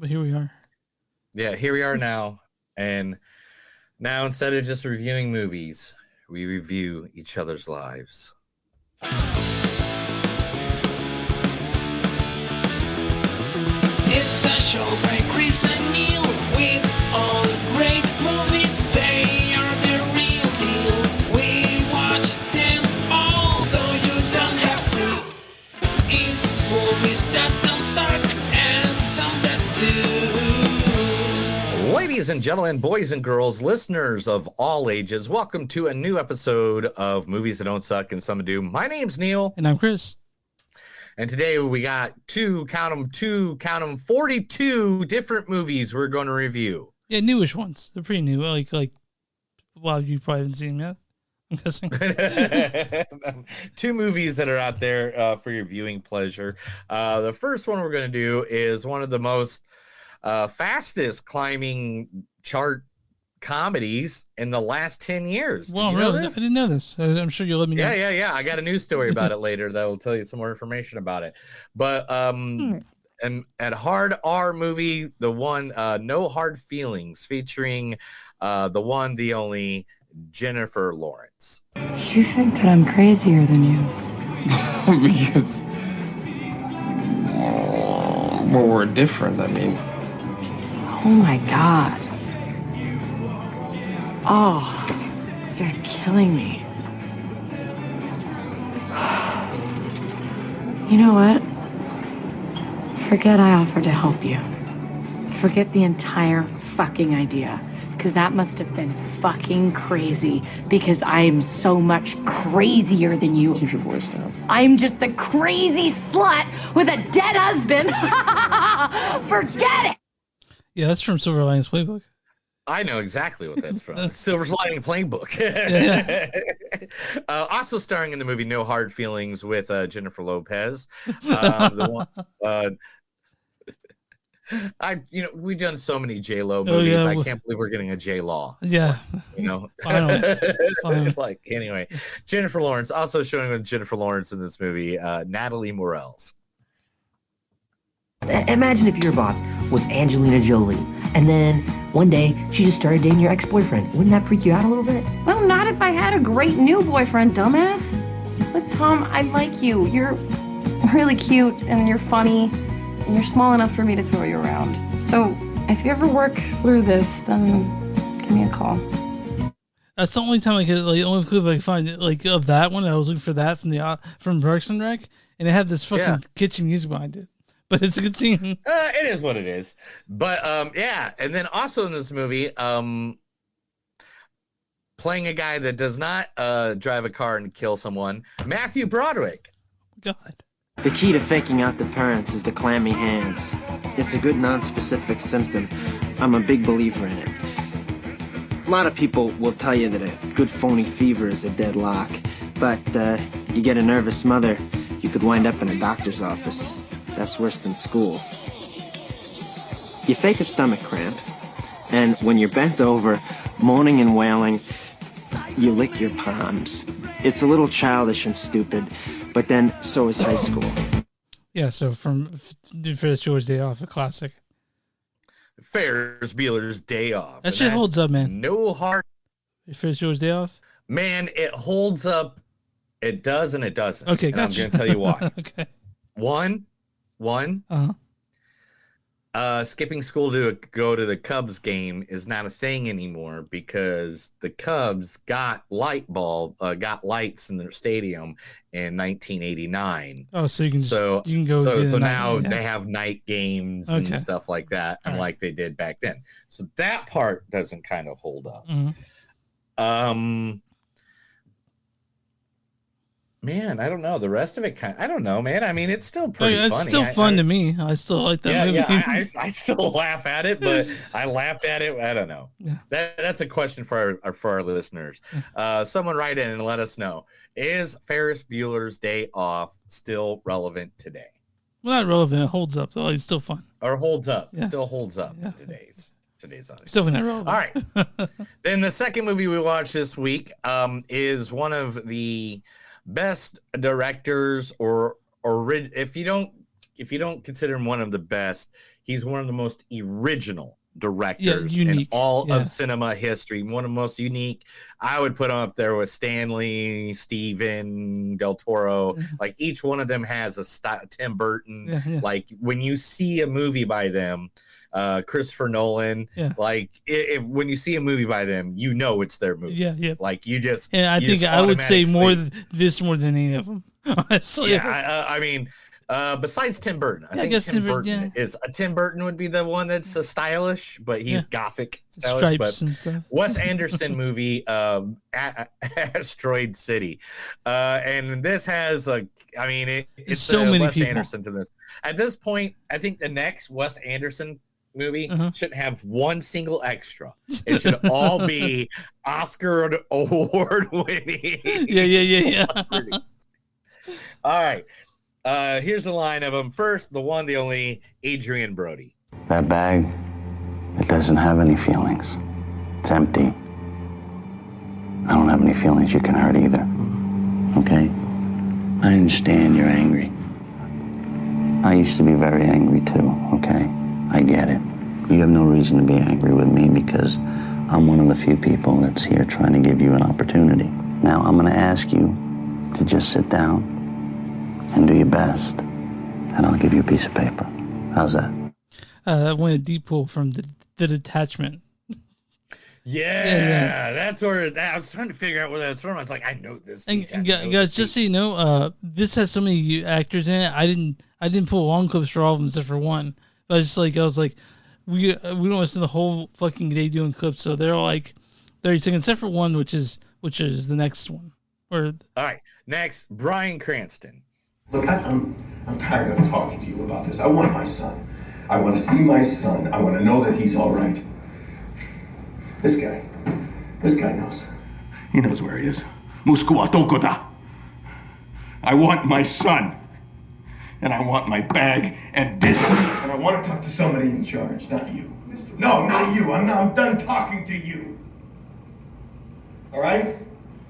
But here we are. Yeah, here we are now. And now instead of just reviewing movies, we review each other's lives. It's a show by Chris and Neil with all great movies. They are the real deal. We watch them all, so you don't have to. It's movies that don't suck and some that do. Ladies and gentlemen, boys and girls, listeners of all ages, welcome to a new episode of Movies That Don't Suck and Some Do. My name's Neil. And I'm Chris. And today we got 42 different movies we're going to review. Yeah, newish ones. They're pretty new. Well, you probably haven't seen them yet, I'm guessing. 2 movies that are out there for your viewing pleasure. The first one we're going to do is one of the most fastest climbing chart comedies in the last 10 years. Well, really? I didn't know this. I'm sure you'll let me know. Yeah. I got a news story about it later that will tell you some more information about it. But and at Hard R movie, the one No Hard Feelings, featuring the one, the only Jennifer Lawrence. You think that I'm crazier than you? Because well, we're different. I mean, Oh my God. Oh, you're killing me. You know what? Forget I offered to help you. Forget the entire fucking idea. Because that must have been fucking crazy. Because I am so much crazier than you. keep your voice down. I'm just the crazy slut with a dead husband. Forget it. Yeah, that's from Silver Linings Playbook. I know exactly what that's from. Silver Lining Playbook. Yeah. Also starring in the movie No Hard Feelings with Jennifer Lopez. The one, we've done so many J-Lo movies. yeah. I can't believe we're getting a J-Law. Yeah. Finally. Like, anyway, Jennifer Lawrence, also showing with Jennifer Lawrence in this movie, Natalie Morales. Imagine if your boss was Angelina Jolie, and then one day she just started dating your ex-boyfriend. Wouldn't that freak you out a little bit? Well, not if I had a great new boyfriend, dumbass. Look, Tom, I like you. You're really cute, and you're funny, and you're small enough for me to throw you around. So, if you ever work through this, then give me a call. That's the only time I could, the only clip I could find, of that one. I was looking for that from Parks and Rec, and it had this fucking kitchen music behind it. But it's a good scene. It is what it is. But yeah, and then also in this movie, playing a guy that does not drive a car and kill someone, Matthew Broderick. God. The key to faking out the parents is the clammy hands. It's a good non-specific symptom. I'm a big believer in it. A lot of people will tell you that a good phony fever is a deadlock, but you get a nervous mother, you could wind up in a doctor's office. That's worse than school. You fake a stomach cramp, and when you're bent over, moaning and wailing, you lick your palms. It's a little childish and stupid, but then so is high school. Yeah, so from Ferris Bueller's Day Off, a classic. Ferris Bueller's Day Off. That shit holds up, man. No hard. Ferris Bueller's Day Off? Man, it holds up. It does and it doesn't. Okay, and gotcha. I'm going to tell you why. Okay. One, skipping school to go to the Cubs game is not a thing anymore because the Cubs got lights in their stadium in 1989. Oh, so you can go. So now they have night games and stuff like that, and like they did back then. So that part doesn't kind of hold up. Mm-hmm. Man, I don't know. The rest of it I don't know, man. I mean, it's still pretty funny. It's still fun to me. I still like that movie. Yeah, I still laugh at it, but I laughed at it. I don't know. Yeah. That's a question for our listeners. Someone write in and let us know. Is Ferris Bueller's Day Off still relevant today? Well, not relevant. It holds up, though. It's still fun. Or holds up. Yeah. Still holds up to today's audience. Still not relevant. All right. Then the second movie we watched this week is one of the best directors, or if you don't consider him one of the best, he's one of the most original directors in unique. all of cinema history. One of the most unique. I would put him up there with Stanley, Steven, Del Toro. Like each one of them has a style. Tim Burton. Like when you see a movie by them, Christopher Nolan. Like if when you see a movie by them, you know it's their movie. Like you just. And I think I would say more than any of them. Honestly. I mean. Besides Tim Burton, I think Tim Burton is Tim Burton would be the one that's stylish, but he's gothic stylish. Stripes and stuff. Wes Anderson movie, Asteroid City, and this has it's so many Wes people. Anderson to this. At this point, I think the next Wes Anderson movie shouldn't have one single extra. It should all be Oscar award winning. Yeah. All right. Here's a line of them. First, the one, the only, Adrian Brody. That bag, it doesn't have any feelings. It's empty. I don't have any feelings you can hurt either. Okay? I understand you're angry. I used to be very angry too, okay? I get it. You have no reason to be angry with me because I'm one of the few people that's here trying to give you an opportunity. Now, I'm going to ask you to just sit down and do your best, and I'll give you a piece of paper. How's that? I went a deep pull from the Detachment. That's where I was trying to figure out where that's from. I was like, I know this. And guys, just so you know, this has so many actors in it. I didn't pull long clips for all of them except for one. But I was like, we don't want to spend the whole fucking day doing clips, so they're all like 30 seconds, except for one, which is the next one. All right, next, Bryan Cranston. Look, I'm tired of talking to you about this. I want my son. I want to see my son. I want to know that he's all right. This guy knows. He knows where he is. Muskuatokoda. I want my son. And I want my bag and this. And I want to talk to somebody in charge, not you. No, not you. I'm done talking to you. All right?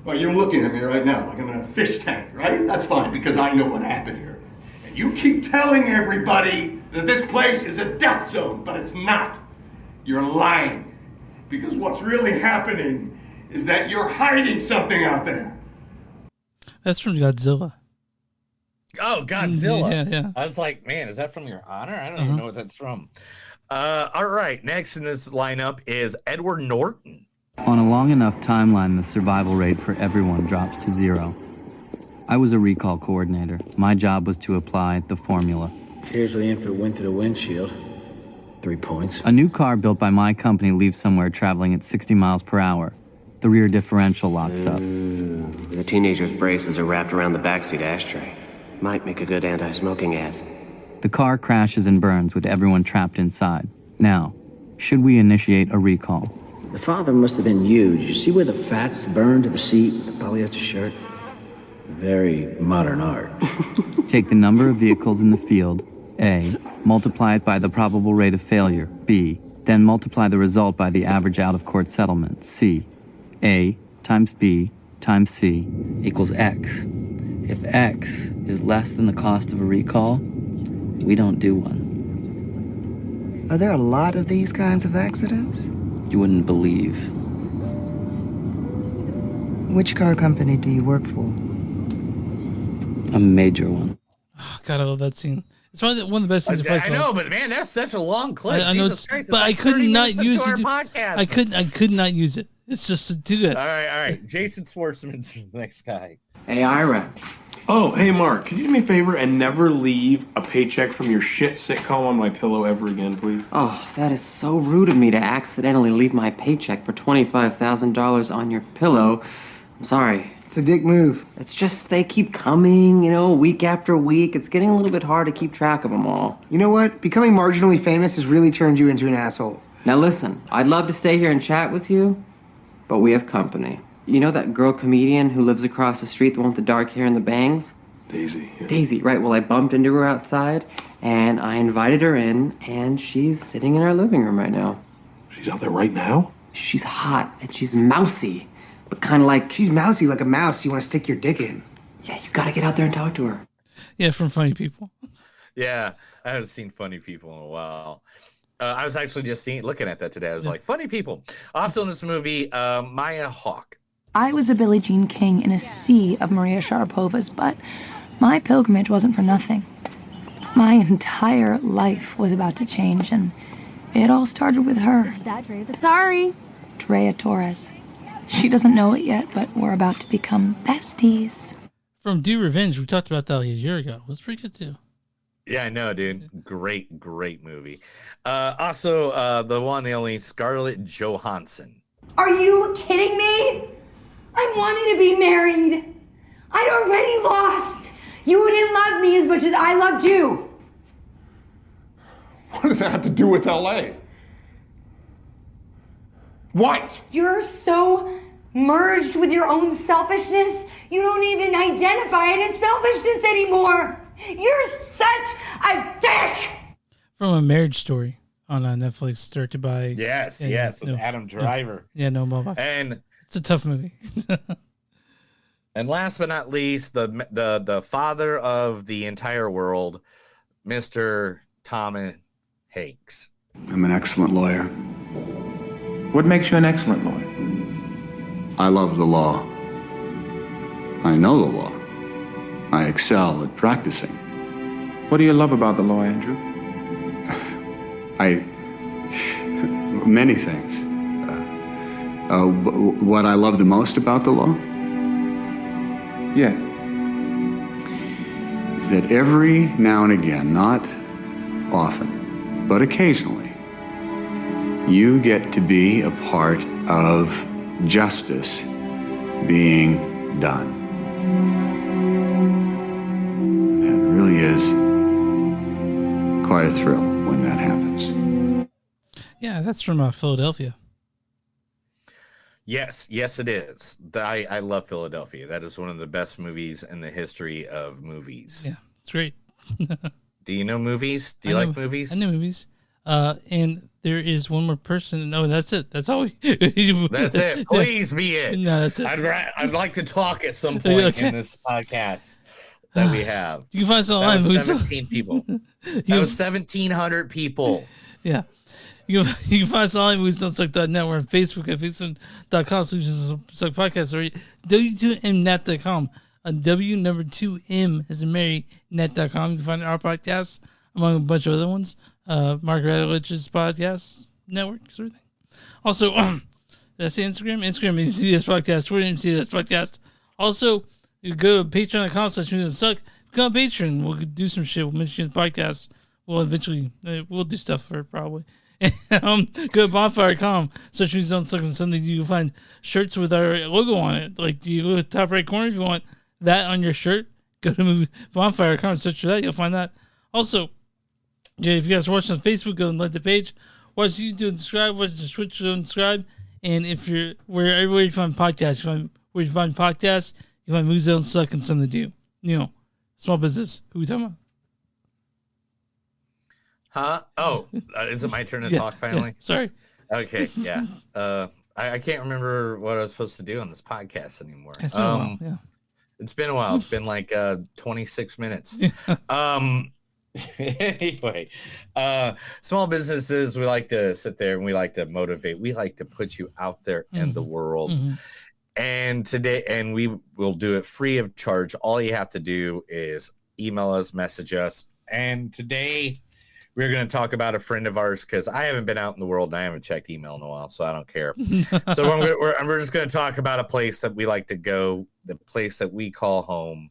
Well, you're looking at me right now like I'm in a fish tank, right? That's fine, because I know what happened here. And you keep telling everybody that this place is a death zone, but it's not. You're lying. Because what's really happening is that you're hiding something out there. That's from Godzilla. Oh, Godzilla. Yeah. I was like, man, is that from Your Honor? I don't even know what that's from. All right, next in this lineup is Edward Norton. On a long enough timeline, the survival rate for everyone drops to 0. I was a recall coordinator. My job was to apply the formula. Here's the infant went through the windshield. 3 points. A new car built by my company leaves somewhere traveling at 60 miles per hour. The rear differential locks up. The teenager's braces are wrapped around the backseat ashtray. Might make a good anti-smoking ad. The car crashes and burns with everyone trapped inside. Now, should we initiate a recall? The father must have been you. Did you see where the fats burned to the seat, the polyester shirt? Very modern art. Take the number of vehicles in the field, A, multiply it by the probable rate of failure, B, then multiply the result by the average out-of-court settlement, C. A times B times C equals X. If X is less than the cost of a recall, we don't do one. Are there a lot of these kinds of accidents? You wouldn't believe. Which car company do you work for? A major one. Oh, God, I love that scene. It's probably one of the best scenes of Fight Club. I know, but man, that's such a long clip. I know, Christ, but I could not use it. Podcast. I could not use it. It's just too good. All right. Jason Schwartzman's the next guy. Hey, Ira. Oh, hey, Mark, could you do me a favor and never leave a paycheck from your shit sitcom on my pillow ever again, please? Oh, that is so rude of me to accidentally leave my paycheck for $25,000 on your pillow. I'm sorry. It's a dick move. It's just they keep coming, week after week. It's getting a little bit hard to keep track of them all. You know what? Becoming marginally famous has really turned you into an asshole. Now listen, I'd love to stay here and chat with you, but we have company. You know that girl comedian who lives across the street, the one with the dark hair and the bangs? Daisy. Yeah. Daisy, right. Well, I bumped into her outside, and I invited her in, and she's sitting in our living room right now. She's out there right now? She's hot, and she's mousy, but kind of like... She's mousy like a mouse you want to stick your dick in. Yeah, you gotta get out there and talk to her. Yeah, from Funny People. Yeah, I haven't seen Funny People in a while. I was actually just looking at that today. I was like, Funny People. Also in this movie, Maya Hawke. I was a Billie Jean King in a sea of Maria Sharapovas, but my pilgrimage wasn't for nothing. My entire life was about to change, and it all started with her. Is that Drea? Sorry. Drea Torres. She doesn't know it yet, but we're about to become besties. From Do Revenge, we talked about that like a year ago. It was pretty good, too. Yeah, I know, dude. Great movie. Also, the one, the only Scarlett Johansson. Are you kidding me? I wanted to be married. I'd already lost. You didn't love me as much as I loved you. What does that have to do with LA? What? You're so merged with your own selfishness, you don't even identify it as selfishness anymore. You're such a dick. From A Marriage Story on Netflix, directed by... Yes, with Adam Driver. No Baumbach. And it's a tough movie. And last but not least, the father of the entire world, Mr. Thomas Hanks. I'm an excellent lawyer. What makes you an excellent lawyer? I love the law. I know the law. I excel at practicing. What do you love about the law, Andrew? Many things. What I love the most about the law? Yes. Is that every now and again, not often, but occasionally, you get to be a part of justice being done. That really is quite a thrill when that happens. Yeah, that's from Philadelphia. Yes, it is. I love Philadelphia. That is one of the best movies in the history of movies. Yeah, it's great. Do you know movies? Do you like movies? I know movies. And there is one more person. No, that's it. That's all. That's it. Please be it. No, that's it. I'd like to talk at some point in this podcast that we have. You can find us online. 17 people. That was 1,700 people. Yeah. You can find us online, moviesdon'tsuck.net. We're on Facebook at facebook.com/suck podcast or w2mnet.com. W2M as in Mary net.com. You can find our podcast among a bunch of other ones. Mark Radlich's podcast network, sort of thing. Also, did I say Instagram? Instagram MCDS Podcast, Twitter MCDS Podcast. Also, you go to patreon.com/moviesdon'tsuck. Go on Patreon. We'll do some shit. We'll mention the podcast. We'll eventually, we'll do stuff for it probably. Go to bonfire.com/moviesdon'tsuck and something you can find shirts with our logo on it. Like you go to the top right corner if you want that on your shirt. Go to bonfire.com and search for that. You'll find that. Also, yeah, if you guys are watching on Facebook, go and like the page. Watch YouTube and subscribe. Watch the Twitch and subscribe. And if you're everywhere you find podcasts, where you find podcasts, you find Movies Don't Suck and something to do. You know, small business. Who are we talking about? Huh? Oh, is it my turn to talk finally? Yeah, sorry. Okay, yeah. I can't remember what I was supposed to do on this podcast anymore. It's been a while, yeah. It's been a while. It's been like 26 minutes. Anyway, small businesses, we like to sit there and we like to motivate. We like to put you out there in the world. Mm-hmm. And today, and we will do it free of charge. All you have to do is email us, message us. And today we're going to talk about a friend of ours because I haven't been out in the world and I haven't checked email in a while, so I don't care. So we're just going to talk about a place that we like to go, the place that we call home.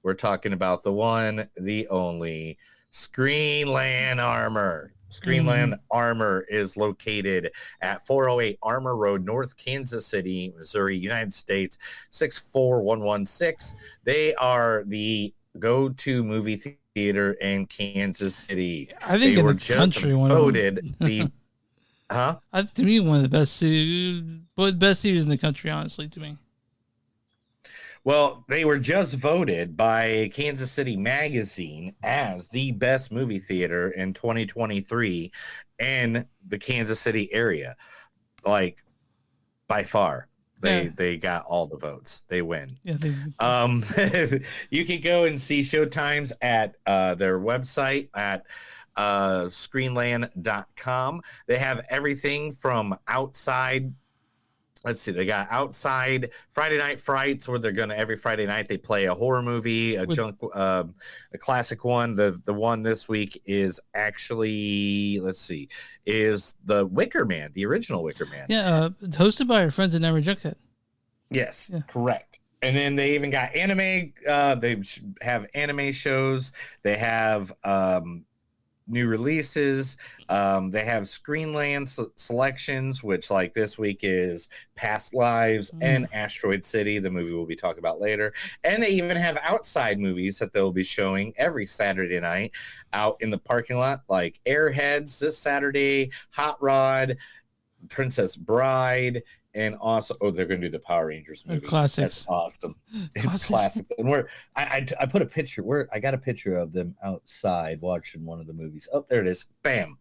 We're talking about the one, the only Screenland Armor. Screenland Armor is located at 408 Armor Road, North Kansas City, Missouri, United States, 64116. They are the go-to movie theater in Kansas City. I think they in were the just country, voted the to me, one of the best theaters in the country, honestly, to me. Well, they were just voted by Kansas City Magazine as the best movie theater in 2023 in the Kansas City area, like by far. They got all the votes. They win. Yeah. You can go and see showtimes at their website at screenland.com. They have everything from outside. Let's see, they got outside Friday Night Frights, where they're gonna every Friday night they play a horror movie, a classic one. The one this week is actually, let's see, is the Wicker Man, the original Wicker Man. Yeah, it's hosted by our friends at Never Junkhead. Yes, correct. And then they even got anime. They have anime shows. They have new releases. They have Screenland selections, which like this week is Past Lives and Asteroid City, the movie we'll be talking about later. And they even have outside movies that they'll be showing every Saturday night out in the parking lot, like Airheads this Saturday, Hot Rod, Princess Bride, and also they're going to do the Power Rangers movie. Classics. That's awesome. It's classics. And I put a picture. I got a picture of them outside watching one of the movies. Oh, there it is. Bam.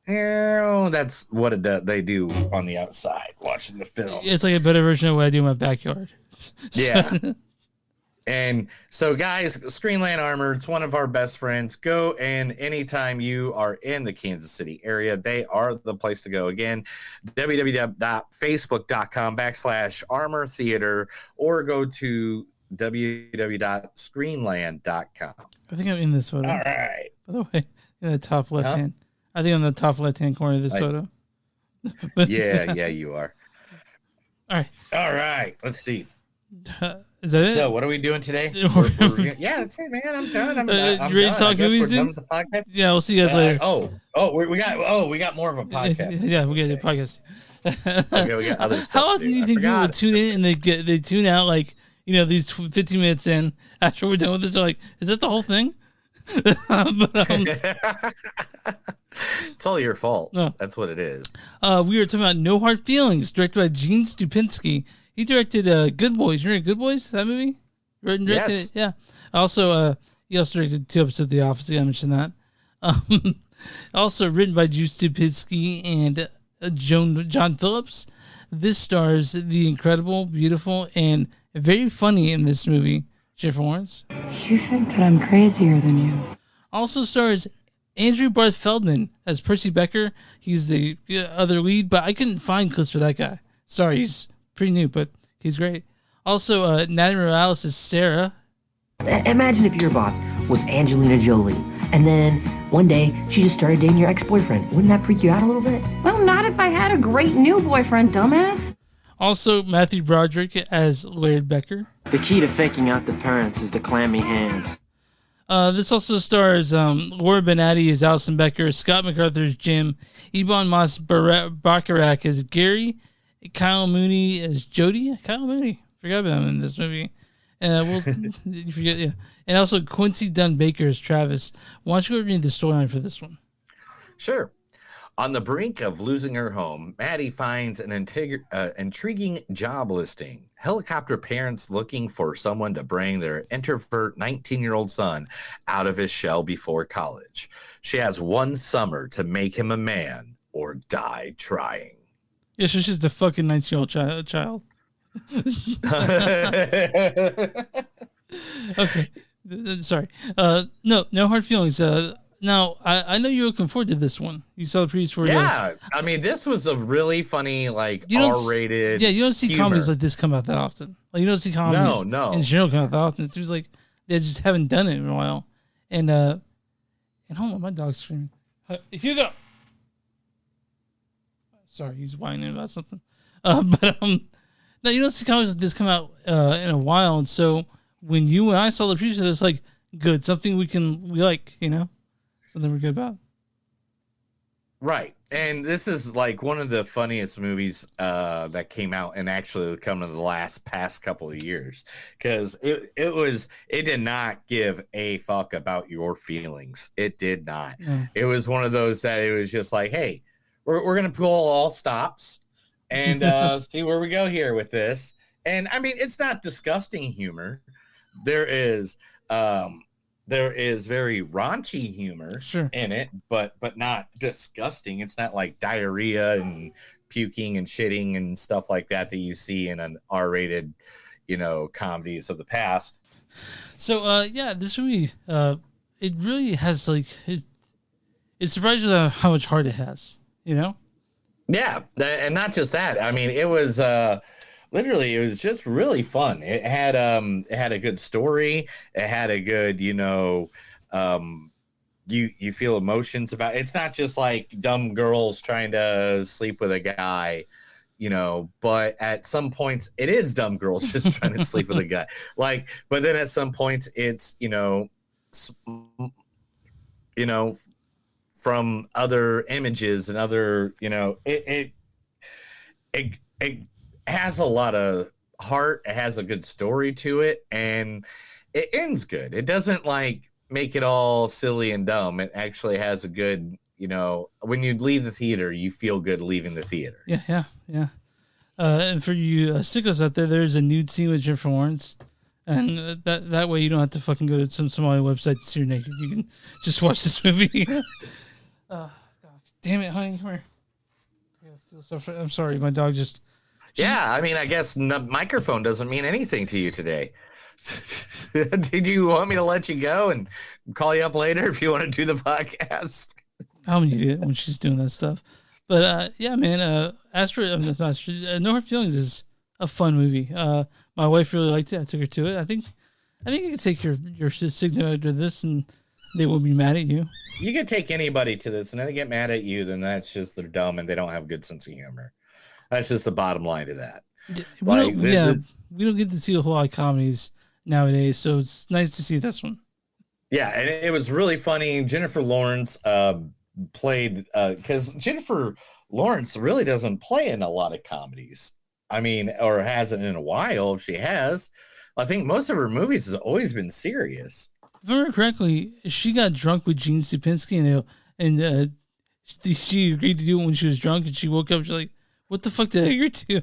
Oh, that's what they do on the outside watching the film. It's like a better version of what I do in my backyard. Yeah. And so, guys, Screenland Armor, it's one of our best friends. Go, and anytime you are in the Kansas City area, they are the place to go. Again, www.facebook.com/Armor Theater, or go to www.screenland.com. I think I'm in this photo. All right. By the way, in the top left hand. I think I'm in the top left hand corner of this photo. Yeah, you are. All right. Let's see. Is that it? So, what are we doing today? Yeah, that's it, man. I'm done. I'm you ready to talk movies, done with the podcast? Yeah, we'll see you guys later. We got more of a podcast. Yeah, we got a podcast. Okay, we got other stuff. How often do you think people would tune in and they tune out like these 15 minutes in after we're done with this? They're like, is that the whole thing? It's all your fault. No. That's what it is. We were talking about No Hard Feelings, directed by Gene Stupinksky. He directed Good Boys. You remember Good Boys? That movie? Written, directed Yes. it? Yeah. Also, he also directed 2 episodes of The Office. I mentioned that. Also written by Gene Stupinski and John Phillips. This stars the incredible, beautiful, and very funny in this movie, Jennifer Lawrence. You think that I'm crazier than you. Also stars Andrew Barth Feldman as Percy Becker. He's the other lead, but I couldn't find clips for that guy. Sorry, he's pretty new, but he's great. Also, Natalie Morales is Sarah. Imagine if your boss was Angelina Jolie, and then one day she just started dating your ex-boyfriend. Wouldn't that freak you out a little bit? Well, not if I had a great new boyfriend, dumbass. Also, Matthew Broderick as Laird Becker. The key to faking out the parents is the clammy hands. This also stars Laura Benanti as Allison Becker, Scott MacArthur as Jim, Ebon Moss Bacharach as Gary, Kyle Mooney as Jody. Kyle Mooney, forgot about him in this movie. And you forget, yeah. And also Quincy Dunn Baker as Travis. Why don't you go read the storyline for this one? Sure. On the brink of losing her home, Maddie finds an intriguing job listing. Helicopter parents looking for someone to bring their introvert 19-year-old son out of his shell before college. She has one summer to make him a man or die trying. Yeah, she's just a fucking 19-year-old child. Okay. Sorry. No hard feelings. Now, I know you're looking forward to this one. You saw the previews for it. Yeah, I mean, this was a really funny, like, R-rated. Yeah, you don't see humor. comedies like this come out that often. Like, you don't see comedies No. in general come out that often. It seems like they just haven't done it in a while. And hold on, my dog's screaming. Hugo! Sorry, he's whining about something. No, you don't see comedies like this come out in a while. And so when you and I saw the previews, it's like, good, something we like, something we're good about. Right. And this is like one of the funniest movies that came out and actually come in the past couple of years, because it did not give a fuck about your feelings. It did not. No. It was one of those that it was just like, hey, we're gonna pull all stops and see where we go here with this. And I mean, it's not disgusting humor. There is there is very raunchy humor in it, but not disgusting. It's not like diarrhea and puking and shitting and stuff like that you see in an R-rated, comedies of the past. So this movie, it really has like it's surprising how much heart it has. Yeah, and not just that. I mean, it was literally, it was just really fun. It had a good story. It had a good, you feel emotions about it. It's not just like dumb girls trying to sleep with a guy, but at some points it is dumb girls just trying to sleep with a guy. But then at some points it's, from other images and other, it has a lot of heart. It has a good story to it, and it ends good. It doesn't make it all silly and dumb. It actually has a good, when you leave the theater, you feel good leaving the theater. Yeah. And for you sickos out there, there's a nude scene with Jennifer Lawrence. And that way you don't have to fucking go to some Somali website to see her naked. You can just watch this movie. God damn it, honey, come here. I'm sorry, my dog just. Yeah, I mean, I guess microphone doesn't mean anything to you today. Did you want me to let you go and call you up later if you want to do the podcast? I'm an idiot when she's doing that stuff. But yeah, man, Asteroid, No Hard Feelings is a fun movie. My wife really liked it. I took her to it. I think you can take your signal to this and they won't be mad at you. You can take anybody to this and then they get mad at you, then that's just they're dumb and they don't have a good sense of humor. That's just the bottom line to that. We don't get to see a whole lot of comedies nowadays, so it's nice to see this one. Yeah, and it was really funny. Jennifer Lawrence played, because Jennifer Lawrence really doesn't play in a lot of comedies. I mean, or hasn't in a while. If she has, I think most of her movies has always been serious. If I remember correctly, she got drunk with Gene Stupinksky, and she agreed to do it when she was drunk, and she woke up, she's like, what the fuck did I agree to?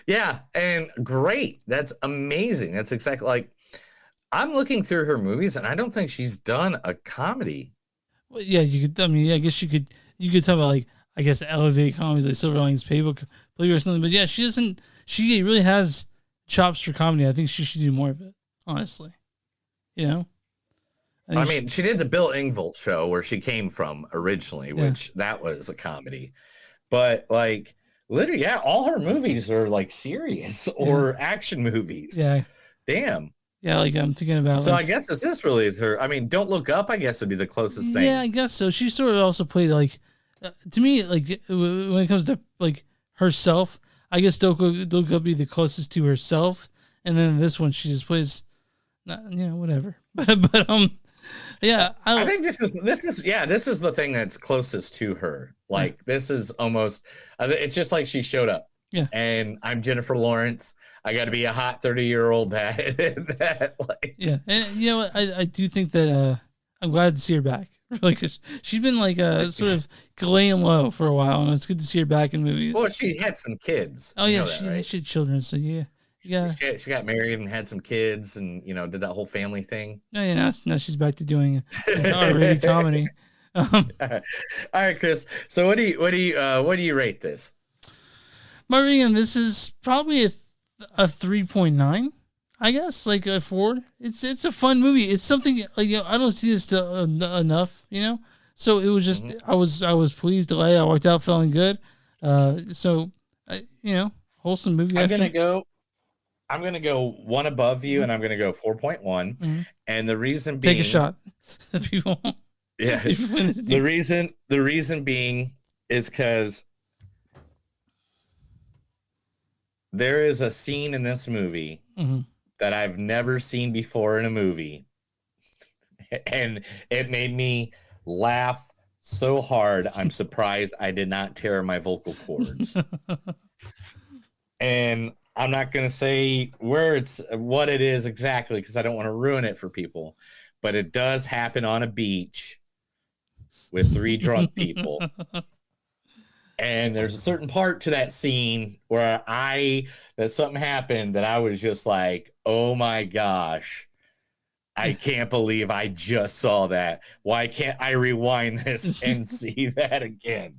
Yeah, and great. That's amazing. That's exactly I'm looking through her movies, and I don't think she's done a comedy. Well, yeah, you could. I mean, I guess you could talk about I guess elevated comedies like Silver Linings Playbook or something. But yeah, she doesn't. She really has chops for comedy. I think she should do more of it. Honestly, I mean, she did the Bill Engvall show where she came from originally, which that was a comedy. But literally, yeah, all her movies are serious or action movies. Yeah. Damn. Yeah, I'm thinking about. So I guess this really is her. I mean, Don't Look Up, I guess, would be the closest thing. Yeah, I guess so. She sort of also played to me, when it comes to herself, I guess Don't Look Up be the closest to herself, and then this one she just plays, whatever. but yeah, I think this is the thing that's closest to her. This is almost, it's just like she showed up. Yeah. And I'm Jennifer Lawrence. I got to be a hot 30-year-old that yeah. And I do think that I'm glad to see her back. Really, because she's been sort of laying low for a while, and it's good to see her back in movies. Well, she had some kids. Oh yeah, she had children. So yeah. She got married and had some kids, and did that whole family thing. Oh yeah, now she's back to doing R-rated comedy. All right, Chris. So what do you rate this? My rating on this is probably a 3.9. I guess a 4. It's a fun movie. It's something I don't see this enough. So it was just I was pleased. I worked out feeling good. So wholesome movie. I'm gonna go one above you, and I'm gonna go 4.1. Mm-hmm. And the reason being, take a shot. People. Yeah. The reason being is because there is a scene in this movie that I've never seen before in a movie, and it made me laugh so hard. I'm surprised I did not tear my vocal cords. And I'm not going to say what it is exactly because I don't want to ruin it for people, but it does happen on a beach with 3 drunk people. And there's a certain part to that scene where that something happened that I was just like, oh my gosh, I can't believe I just saw that. Why can't I rewind this and see that again?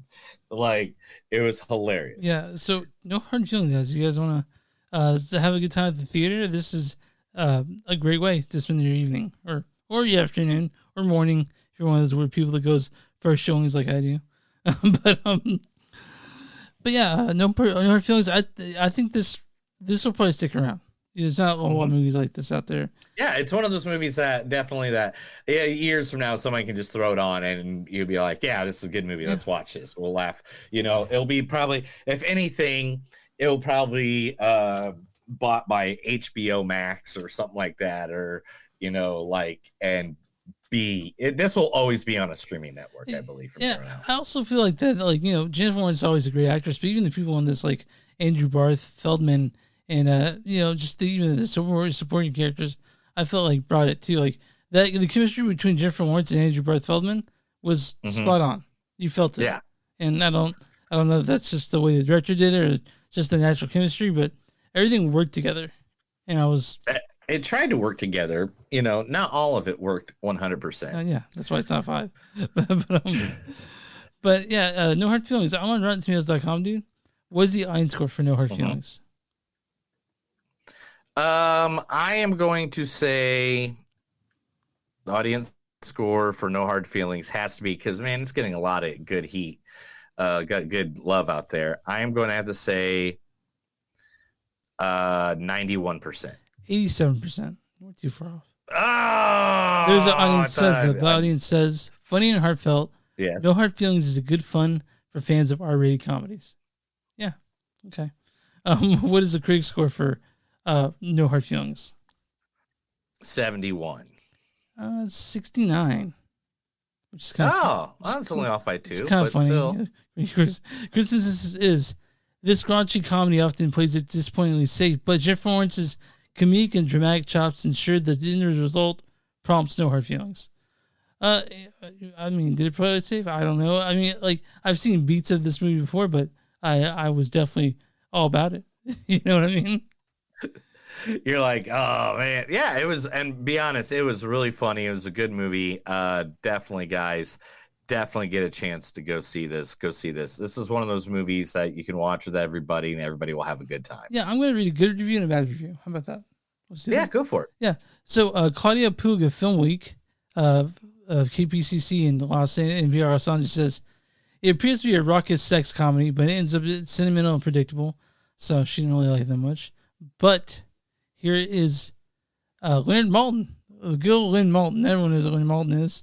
Like, it was hilarious. Yeah. So no hard feelings, guys. You guys want to have a good time at the theater? This is a great way to spend your evening or your afternoon or morning if you're one of those weird people that goes first showings like I do. But yeah, no hard feelings. I think this will probably stick around. There's not a lot of movies like this out there. Yeah, it's one of those movies that years from now, somebody can just throw it on and you'll be like, yeah, this is a good movie. Let's watch this. We'll laugh. It'll be probably, if anything, it'll probably bought by HBO Max or something like that. Or, this will always be on a streaming network, I believe. I also feel like that, Jennifer Lawrence is always a great actress, but even the people on this, like Andrew Barth Feldman, and just even the supporting characters, I felt like brought it too. Like that, the chemistry between Jennifer Lawrence and Andrew Barth Feldman was spot on. You felt it, And I don't know if that's just the way the director did it or just the natural chemistry, but everything worked together. And it tried to work together. Not all of it worked 100%. Yeah, that's why it's not 5. but yeah, No Hard Feelings. I'm on RottenTomatoes.com, dude. What is the audience score for No Hard Feelings? I am going to say the audience score for No Hard Feelings has to be, because man, it's getting a lot of good heat, got good love out there. I am going to have to say 91%. 87%. We're too far off. Oh, there's an audience says the audience says funny and heartfelt. Yes. No Hard Feelings is a good fun for fans of R-rated comedies. Yeah. Okay. What is the critic score for No Hard Feelings? 71. 69. Which is kind of that's only off by 2. It's kind of funny. Still. Criticism is this raunchy comedy often plays it disappointingly safe, but Jennifer Lawrence's comedic and dramatic chops ensured that the end result prompts No Hard Feelings. I mean, did it play it safe? I don't know. I mean, like, I've seen beats of this movie before, but I was definitely all about it. You know what I mean? You're like, oh man, yeah. It was, and be honest, it was really funny. It was a good movie. Definitely, guys, definitely get a chance to go see this. This is one of those movies that you can watch with everybody, and everybody will have a good time. Yeah, I'm gonna read a good review and a bad review. How about that? Yeah, go for it. Yeah. So Claudia Puga Film Week of KPCC in NPR Los Angeles says it appears to be a raucous sex comedy, but it ends up sentimental and predictable. So she didn't really like that much. But here is Leonard Maltin, good Lynn Maltin. Everyone knows what Lynn Maltin is.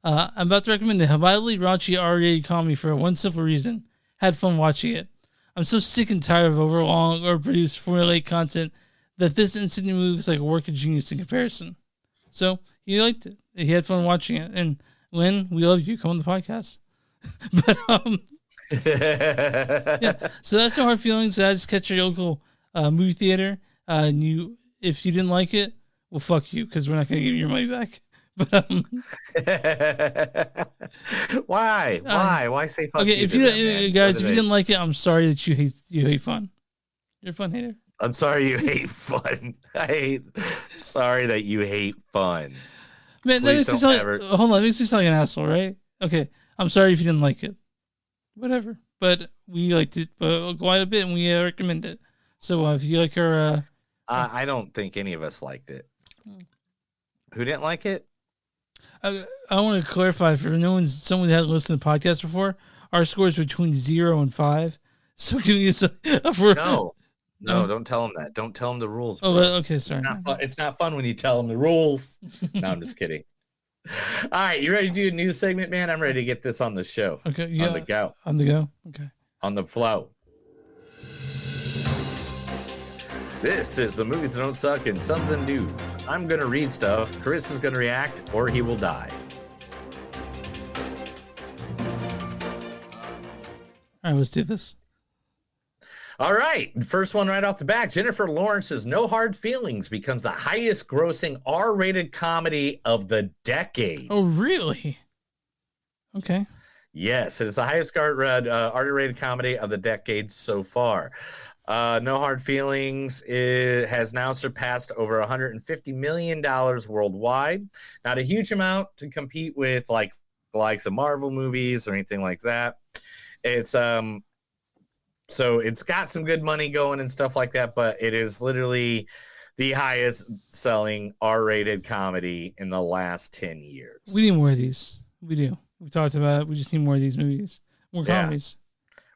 I'm about to recommend a mildly raunchy R-rated comedy for one simple reason. Had fun watching it. I'm so sick and tired of overlong or produced formulaic content that this instant movie is like a work of genius in comparison. So he liked it. He had fun watching it. And Lynn, we love you. Come on the podcast. But yeah. So that's No Hard Feelings. Just catch your local movie theater. And if you didn't like it, well, fuck you, because we're not going to give you your money back. But why say fuck you? Okay, if you guys, if you didn't like it, I'm sorry that you hate fun. You're a fun hater. I'm sorry you hate fun. Sorry that you hate fun. Man, that makes me sound like an asshole, right? Okay, I'm sorry if you didn't like it. Whatever, but we liked it quite a bit, and we recommend it. So if you like our, I don't think any of us liked it. Who didn't like it? I want to clarify for someone that hasn't listened to the podcast before. Our score is between 0 and 5. So can you No, don't tell them that. Don't tell them the rules. Bro. Oh, okay, sorry. It's not fun when you tell them the rules. No, I'm just kidding. All right, you ready to do a new segment, man? I'm ready to get this on the show. Okay, yeah. On the go. On the go. Okay. On the flow. This is the movies that don't suck and something do. I'm gonna read stuff. Chris is gonna react, or he will die. All right, let's do this. All right, first one right off the bat. Jennifer Lawrence's No Hard Feelings becomes the highest grossing R-rated comedy of the decade. Oh, really? Okay. Yes, it is the highest R-rated comedy of the decade so far. No Hard Feelings has now surpassed over $150 million worldwide. Not a huge amount to compete with like the likes of Marvel movies or anything like that. It's so it's got some good money going and stuff like that, but it is literally the highest selling R-rated comedy in the last 10 years. We need more of these. We do. We talked about it. We just need more of these movies. More comedies.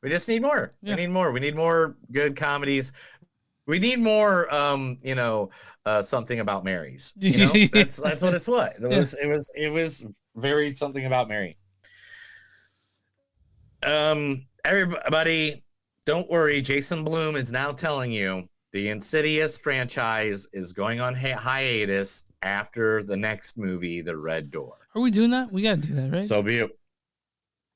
We just need more. Yeah. We need more. We need more good comedies. We need more, something about Mary's. You know, that's what it's what. It was very something about Mary. Everybody, don't worry. Jason Blum is now telling you the Insidious franchise is going on hiatus after the next movie, The Red Door. Are we doing that? We got to do that, right? So be it.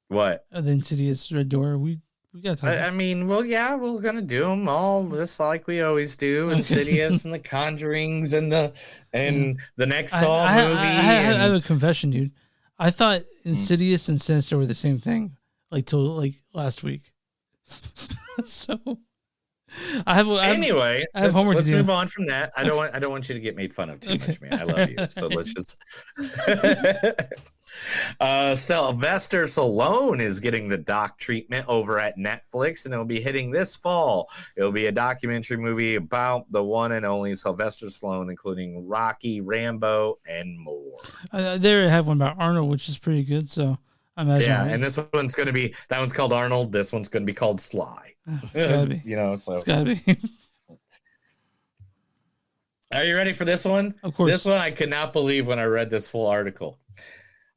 What? The Insidious Red Door. We got to. I mean, well, yeah, we're gonna do them all just like we always do. Insidious and the Conjurings and the next Saw movie. I have a confession, dude. I thought Insidious and Sinister were the same thing, till last week. So I have anyway. I have homework let's to do. move on from that. I don't want you to get made fun of too much, man. I love you. So let's just. Sylvester Stallone is getting the doc treatment over at Netflix, and it'll be hitting this fall. It'll be a documentary movie about the one and only Sylvester Stallone, including Rocky, Rambo, and more. There I have one about Arnold, which is pretty good. So I imagine. Yeah, and this one's going to be called Arnold. This one's going to be called Sly. It's gotta be. So it's gotta be. Are you ready for this one? Of course. This one I could not believe when I read this full article.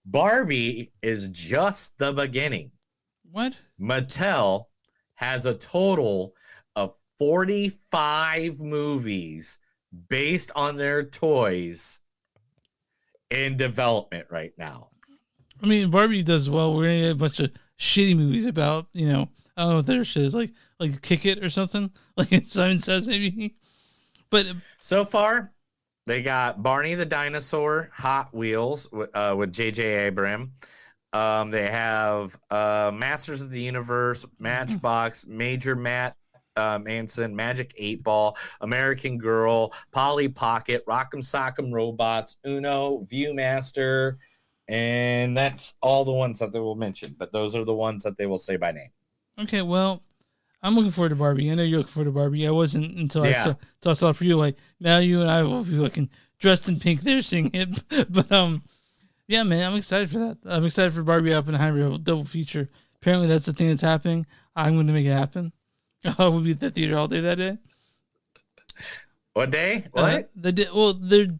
Barbie is just the beginning. What? Mattel has a total of 45 movies based on their toys in development right now. I mean, Barbie does well. We're gonna get a bunch of shitty movies about, I don't know what their shit is, like Kick It or something, like Simon Says maybe. But so far, they got Barney the Dinosaur, Hot Wheels with J.J. Abrams. They have Masters of the Universe, Matchbox, Major Matt Manson, Magic 8 Ball, American Girl, Polly Pocket, Rock'em Sock'em Robots, Uno, Viewmaster, and that's all the ones that they will mention. But those are the ones that they will say by name. Okay, well, I'm looking forward to Barbie. I know you're looking forward to Barbie. I wasn't until I saw it for you. Like, now you and I will be looking dressed in pink there seeing it. But yeah, man, I'm excited for that. I'm excited for Barbie Oppenheimer double feature. Apparently that's the thing that's happening. I'm going to make it happen. I will be at the theater all day that day. What day? What?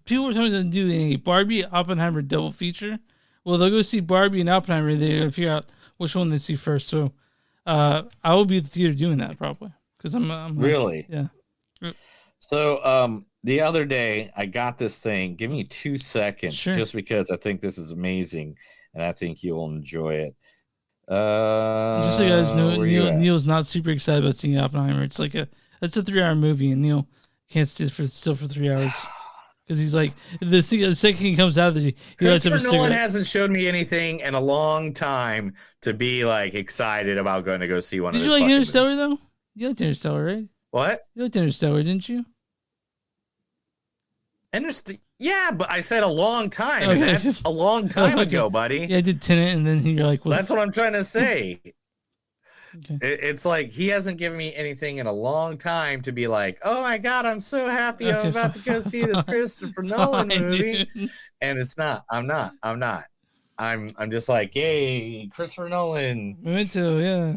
People were telling me to do a Barbie Oppenheimer double feature. Well, they'll go see Barbie and Oppenheimer. They're going to figure out which one they see first. So I will be at the theater doing that probably because I'm really. Yeah. So the other day I got this thing. Give me 2 seconds, just because I think this is amazing and I think you'll enjoy it. Just so you guys know, Neil's not super excited about seeing Oppenheimer. It's a 3-hour movie, and Neil can't stay still for 3 hours because he's like the second he comes out of the he lights up a cigarette. Nolan hasn't showed me anything in a long time to be like excited about going to go see one. Did of you his like Interstellar movies. though? You liked Interstellar, right? What? You liked Interstellar, didn't you? Yeah, but I said a long time. Okay. And that's a long time ago, buddy. Yeah, I did Tenet, and then you're like, well, that's what I'm trying to say. Okay. It's like he hasn't given me anything in a long time to be like, oh my god, I'm so happy I'm about to go see this Christopher Nolan movie. Dude. And it's not. I'm not. I'm just like, yay, Christopher Nolan. Me too, yeah.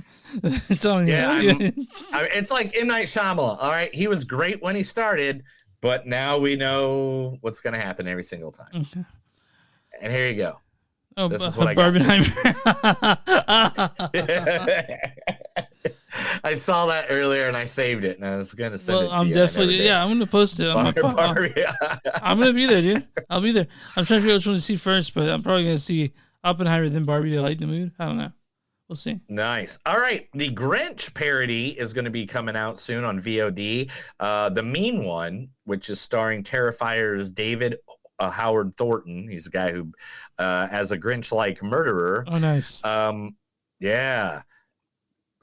It's on. Yeah, it's like M. Night Shyamalan. All right, he was great when he started, but now we know what's going to happen every single time. Okay. And here you go. Oh, this is what Barbenheimer. I saw that earlier and I saved it, and I was going to send it to you. I'm definitely, I'm going to post it. I'm going to be there, dude. I'll be there. I'm trying to figure out which one to see first, but I'm probably going to see Oppenheimer, then Barbie to lighten the mood. I don't know. We'll see. Nice. All right. The Grinch parody is going to be coming out soon on VOD. The Mean One, which is starring Terrifier's David Howard Thornton. He's a guy who, as a Grinch-like murderer. Oh, nice. Yeah.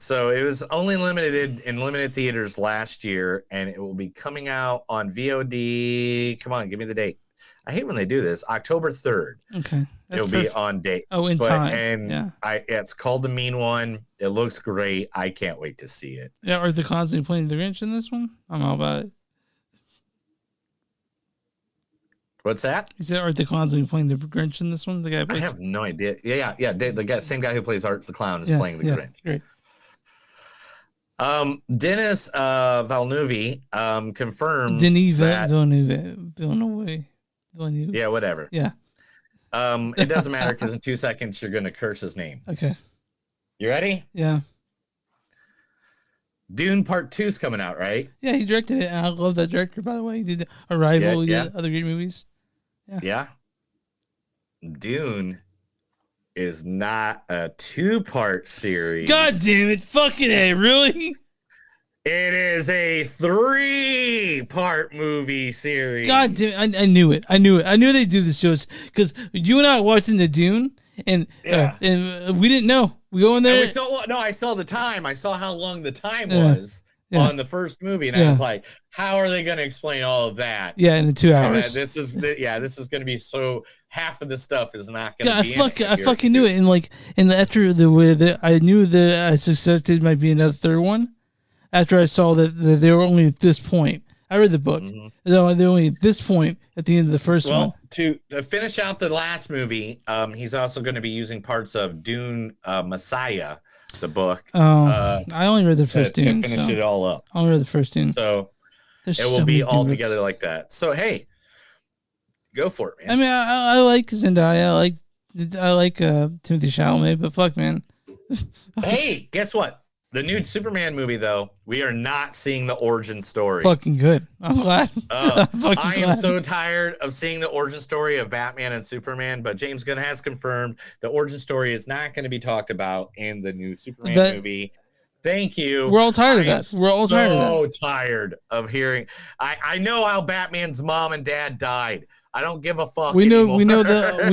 So it was only limited in limited theaters last year, and it will be coming out on VOD. Come on, give me the date. I hate when they do this. October 3rd. Okay. It'll be on date. Oh, in time. And yeah. It's called The Mean One. It looks great. I can't wait to see it. Yeah, are the constantly playing the Grinch in this one? I'm all about it. What's that? You said Art the constantly playing the Grinch in this one? The guy I plays... have no idea. Yeah. The same guy who plays Art the Clown is playing the Grinch. Great. Dennis Villeneuve confirms Denis that... Villeneuve. Yeah, whatever. Yeah. It doesn't matter because in 2 seconds you're going to curse his name. Okay. You ready? Yeah. Dune Part 2 is coming out, right? Yeah, he directed it, and I love that director, by the way. He did Arrival, he did other great movies. Yeah. Dune is not a 2-part series. God damn it. Fucking A, really? It is a 3-part movie series. God damn it. I knew it. I knew they'd do this to us because you and I walked into Dune, and we didn't know. We go in there. I saw the time. I saw how long the time was on the first movie, and I was like, "How are they going to explain all of that?" Yeah, in the 2 hours. This is going to be so. Half of the stuff is not going to be. I fucking knew it, and after the way that I knew that I suspected might be another third one. After I saw that they were only at this point, I read the book. They're only at this point at the end of the first one. To finish out the last movie, he's also going to be using parts of Dune Messiah, the book. I only read the first Dune. To finish it all up. I only read the first Dune. So There's it will so be many all Dune together books. like that. So, hey, go for it, man. I mean, I like Zendaya. I like Timothy Chalamet, but fuck, man. Hey, guess what? The new Superman movie, though, we are not seeing the origin story. Fucking good. I'm glad. I am so tired of seeing the origin story of Batman and Superman, but James Gunn has confirmed the origin story is not going to be talked about in the new Superman movie. Thank you. We're all tired of that. We're all tired of that. So tired of hearing. I know how Batman's mom and dad died. I don't give a fuck. We know anymore. we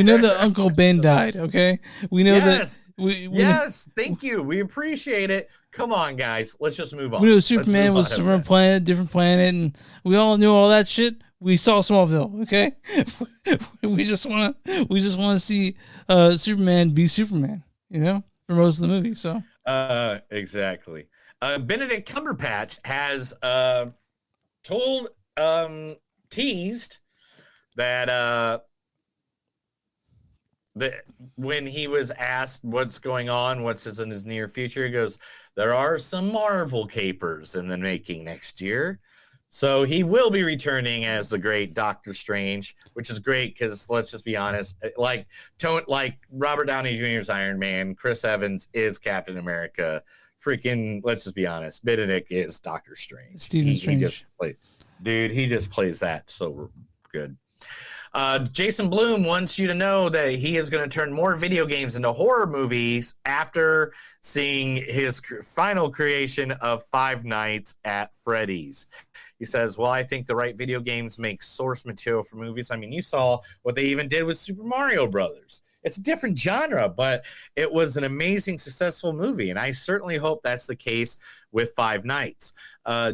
know that Uncle Ben died. Okay, we know that. Yes, thank you. We appreciate it. Come on, guys. Let's just move on. We know Superman was from a planet, different planet, and we all knew all that shit. We saw Smallville. Okay, we just want to see Superman be Superman. You know, for most of the movie. So. Exactly. Benedict Cumberbatch has teased that when he was asked what's going on, what's in his near future, he goes, there are some Marvel capers in the making next year. So he will be returning as the great Doctor Strange, which is great because let's just be honest, like Robert Downey Jr.'s Iron Man, Chris Evans is Captain America. Freaking, let's just be honest, Benedict is Doctor Strange. Stephen Strange. He just plays that so good. Jason Blum wants you to know that he is going to turn more video games into horror movies after seeing his final creation of Five Nights at Freddy's. He says, well, I think the right video games make source material for movies. I mean, you saw what they even did with Super Mario Brothers. It's a different genre, but it was an amazing, successful movie, and I certainly hope that's the case with Five Nights.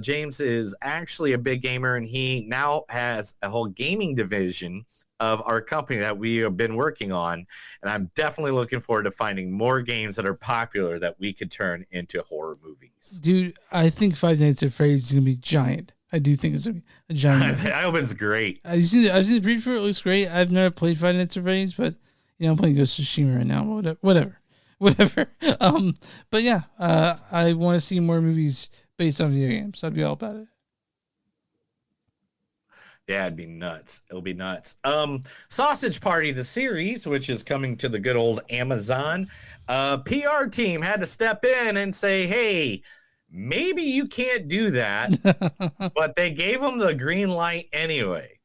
James is actually a big gamer, and he now has a whole gaming division of our company that we have been working on, and I'm definitely looking forward to finding more games that are popular that we could turn into horror movies. Dude, I think Five Nights at Freddy's is going to be giant. I do think it's going to be a giant movie. I hope it's great. I've seen the preview for it. It looks great. I've never played Five Nights at Freddy's, but I'm playing Ghost of Tsushima right now. Whatever. But yeah, I want to see more movies based on video games. I'd be all about it. Yeah, it'd be nuts. It'll be nuts. Sausage Party, the series, which is coming to the good old Amazon. PR team had to step in and say, hey, maybe you can't do that. But they gave them the green light anyway.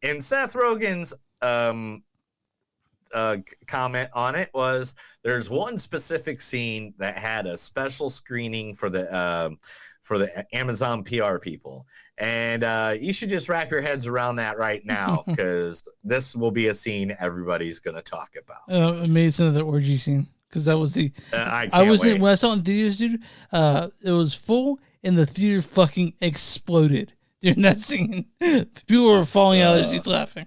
And Seth Rogen's comment on it was, there's one specific scene that had a special screening for the Amazon PR people, and you should just wrap your heads around that right now, because this will be a scene everybody's going to talk about. Amazing, the orgy scene. because that was the. I I was can't when I saw it in theaters, dude. It was full, and the theater fucking exploded during that scene. People were falling out of their seats laughing.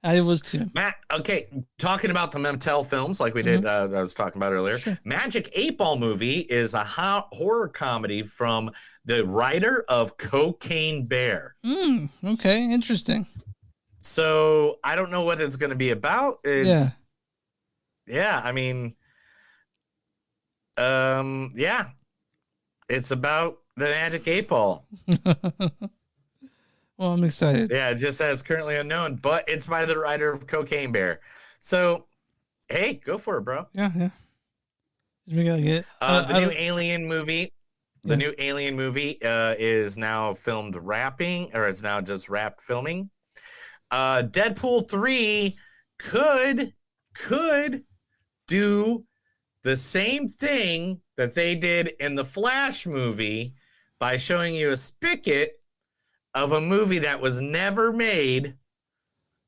I was too. Matt, okay, talking about the Mattel films like we did, I was talking about earlier. Sure. Magic 8-Ball movie is a horror comedy from the writer of Cocaine Bear. Okay, interesting. So I don't know what it's going to be about. Yeah, I mean, yeah, it's about the Magic 8-Ball. Well, I'm excited. Yeah, it just says currently unknown, but it's by the writer of Cocaine Bear. So, hey, go for it, bro. Yeah. We gotta get the new Alien movie. The new Alien movie is now is now just wrapped filming. Deadpool 3 could do the same thing that they did in the Flash movie by showing you a spigot of a movie that was never made,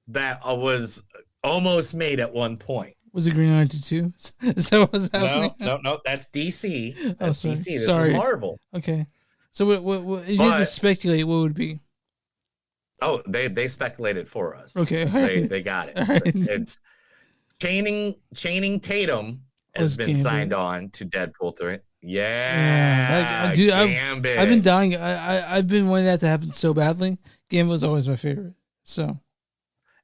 that was almost made at one point. Was it Green Lantern 2? Is that what's happening? No, that's DC. That's sorry. DC. This Sorry. is Marvel. Okay. So what if you had to speculate, what would it be? Oh, they speculated for us. Okay. They got it. Right. It's Channing Tatum has been Gambit. signed on to Deadpool 3. Yeah. Dude, Gambit. I've been dying. I've been wanting that to happen so badly. Gambit was always my favorite. So.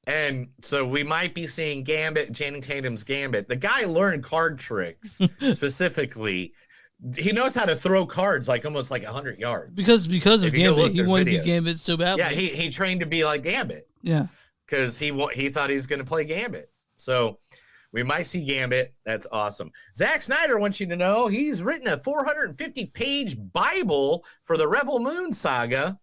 And so we might be seeing Gambit, Channing Tatum's Gambit. The guy learned card tricks specifically. He knows how to throw cards like almost like 100 yards. Because of Gambit, he wanted to be videos. Gambit so badly. Yeah, he trained to be like Gambit. Yeah. Because he thought he was going to play Gambit. So we might see Gambit. That's awesome. Zack Snyder wants you to know he's written a 450-page Bible for the Rebel Moon saga.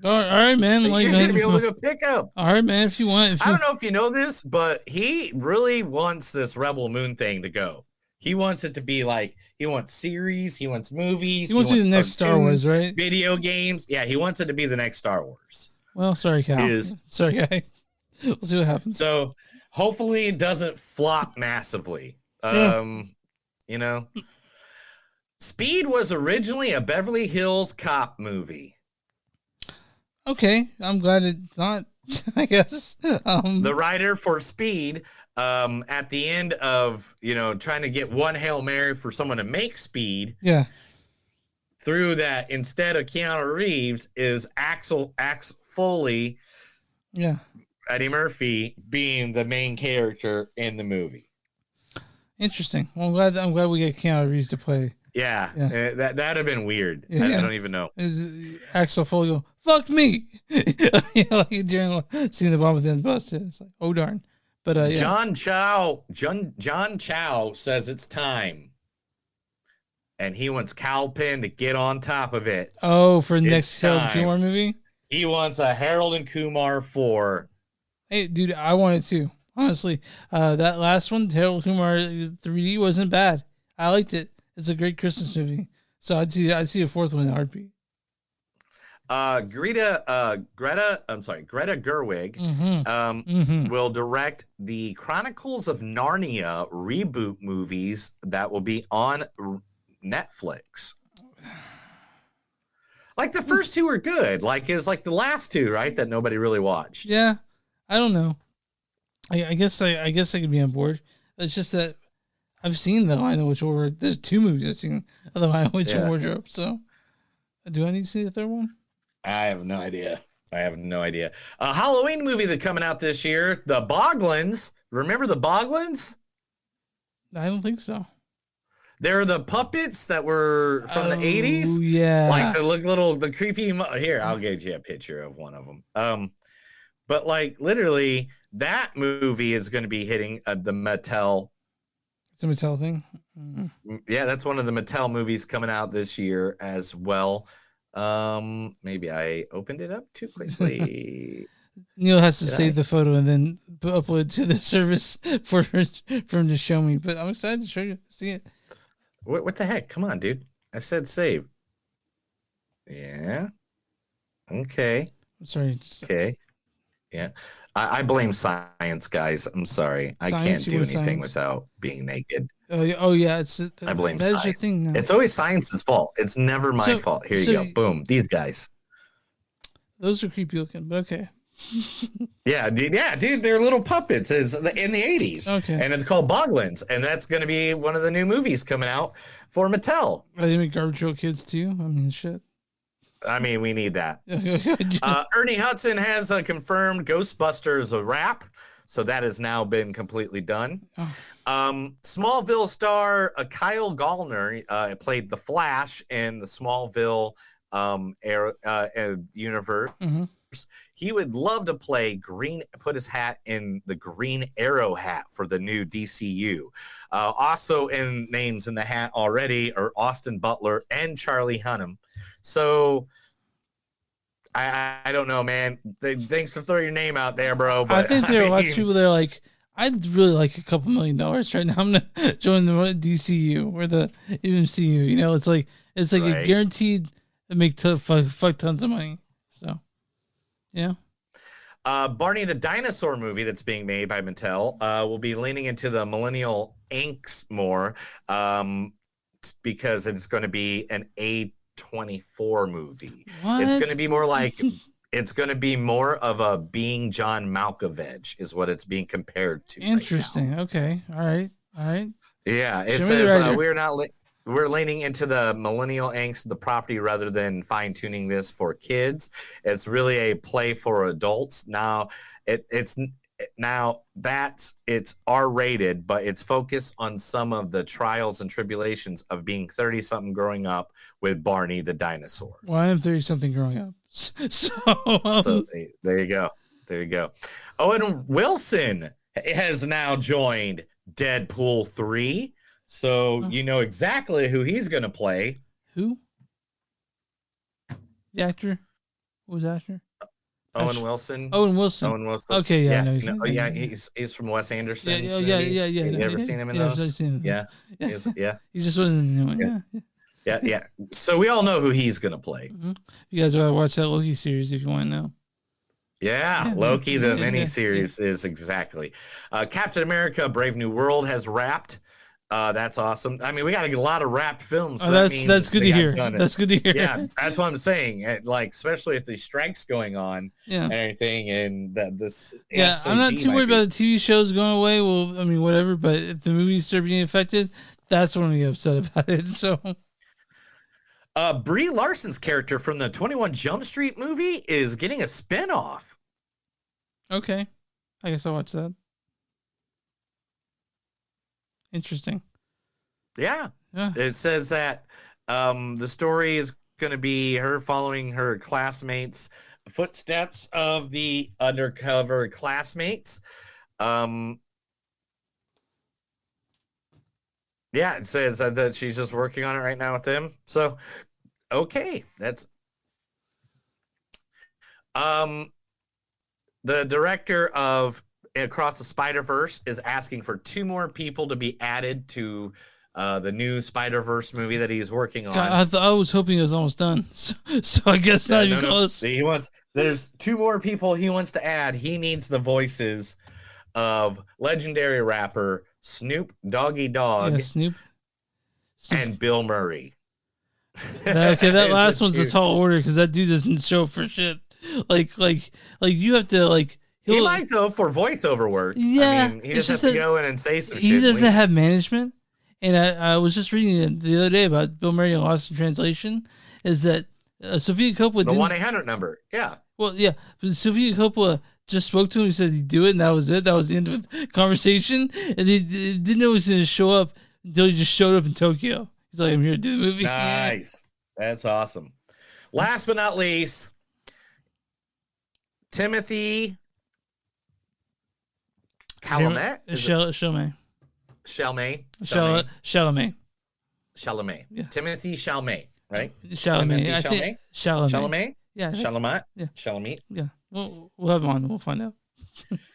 All right, man. You're going to be able to go pick up. All right, man. If you want. I don't know if you know this, but he really wants this Rebel Moon thing to go. He wants it to be like, he wants series, he wants movies. He wants to be the next Star Wars, right? Video games. Yeah, he wants it to be the next Star Wars. Well, sorry, Cal. Sorry, guy. We'll see what happens. So hopefully it doesn't flop massively. Yeah. You know, Speed was originally a Beverly Hills Cop movie. Okay, I'm glad it's not. I guess the writer for Speed, at the end of trying to get one Hail Mary for someone to make Speed, through that instead of Keanu Reeves is Axel Foley, Eddie Murphy being the main character in the movie. Interesting. Well, I'm glad we get Keanu Reeves to play. Yeah. That'd have been weird. I don't even know. Axel Foley go, fuck me. Like during seeing the bomb at the end of the bus. It's like, oh darn. But John Chow says it's time. And he wants Kal Penn to get on top of it. Oh, for the next Harold and Kumar movie? He wants a Harold and Kumar 4. Hey, dude, I want it too. Honestly, that last one, Harold Kumar 3D, wasn't bad. I liked it. It's a great Christmas movie. So I'd see a fourth one in a heartbeat. Greta Gerwig will direct the Chronicles of Narnia reboot movies that will be on Netflix. Like the first two are good. Like it's like the last two, right? That nobody really watched. Yeah, I don't know. I guess I could be on board. It's just that I've seen the Lion Witch Wardrobe. There's 2 movies I've seen of the Lion Witch Wardrobe. So, do I need to see the third one? I have no idea. A Halloween movie that's coming out this year, The Boglins. Remember The Boglins? I don't think so. They're the puppets that were from the 80s. Yeah. Like the creepy. Here, I'll give you a picture of one of them. But like literally, that movie is going to be hitting the Mattel. It's a Mattel thing? Yeah, that's one of the Mattel movies coming out this year as well. Maybe I opened it up too quickly. Neil has to save the photo and then upload it to the service for him to show me. But I'm excited to show you. See it. What the heck? Come on, dude. I said save. Yeah. Okay. I'm sorry. Okay. Yeah. I blame science, guys. I'm sorry. I can't Science, do you want anything science? without being naked. Oh yeah, it's I blame that is your science. thing now. It's always science's fault. It's never my So- fault. Here so you go. Boom. These guys. Those are creepy looking, but okay. Yeah, dude, they're little puppets. It's in the 80s. Okay. And it's called Boglins. And that's going to be one of the new movies coming out for Mattel. Are they make garbage pail kids too? I mean, shit. I mean, we need that. Ernie Hudson has confirmed Ghostbusters a wrap. So that has now been completely done. Smallville star Kyle Gallner played the Flash in the Smallville universe. Mm-hmm. He would love to put his hat in the Green Arrow hat for the new DCU. Also in names in the hat already are Austin Butler and Charlie Hunnam. So I don't know, man. Thanks for throwing your name out there, bro. But I think there are lots of people that are like, I'd really like a couple $1 million right now. I'm gonna join the DCU or the MCU. You know, it's like Right. a guaranteed to make fuck tons of money. So, yeah. Barney the Dinosaur movie that's being made by Mattel will be leaning into the millennial angst more because it's going to be an A24 movie. What? It's going to be more like it's going to be more of a Being John Malkovich is what it's being compared to. Interesting. Okay. All right. Yeah, it Show me the says writer. we're leaning into the millennial angst of the property rather than fine tuning this for kids. It's really a play for adults. Now it's R-rated, but it's focused on some of the trials and tribulations of being 30-something growing up with Barney the dinosaur. Well, I am 30-something growing up. So There you go. There you go. Owen Wilson has now joined Deadpool 3. So you know exactly who he's going to play. Who? The actor? What was the actor? Owen Wilson. Owen Wilson. Owen Wilson. Okay, yeah, I know he's from Wes Anderson. Yeah. You ever seen him in those? I've seen him. Yeah. He just wasn't in the new one. Yeah. So we all know who he's going to play. Mm-hmm. You guys gotta watch that Loki series if you want to know. Yeah, Loki, the miniseries is exactly. Captain America: Brave New World has wrapped. That's awesome. I mean, we got a lot of wrapped films. So that's good to hear. That's good to hear. Yeah, that's what I'm saying. Like, especially with the strikes going on, and everything, and this. Yeah, I'm not too worried about the TV shows going away. Well, I mean, whatever. But if the movies start being affected, that's when I'm gonna get upset about it. So. Brie Larson's character from the 21 Jump Street movie is getting a spinoff. Okay. I guess I'll watch that. Interesting. Yeah. It says that the story is going to be her following her classmates' footsteps of the undercover classmates. Yeah, it says that she's just working on it right now with them. So, okay, that's the director of Across the Spider-Verse is asking for 2 more people to be added to the new Spider-Verse movie that he's working on. God, I was hoping it was almost done, so I guess not even close. There's 2 more people he wants to add. He needs the voices of legendary rapper Snoop Doggy Dogg, Yeah, Snoop. and Bill Murray. Okay, that last one's a tall order because that dude doesn't show up for shit. Like you have to like. He might go for voiceover work. Yeah, I mean, he just has to go in and say some shit. He doesn't have management, and I was just reading it the other day about Bill Murray and Lost in Translation. Is that Sophia Coppola? The 1-800 number. Yeah. Well, yeah, but Sophia Coppola just spoke to him. He said he'd do it, and that was it. That was the end of the conversation. And he didn't know he was going to show up until he just showed up in Tokyo. He's like, I'm here to do the movie. Nice. That's awesome. Last but not least, Timothy Chalamet. Chalamet. Yeah. Timothy Chalamet, right? Chalamet. Timothy Chalamet. Chalamet. Yeah. Chalamet. Yeah. Chalamet. Yeah. We'll have him on. We'll find out.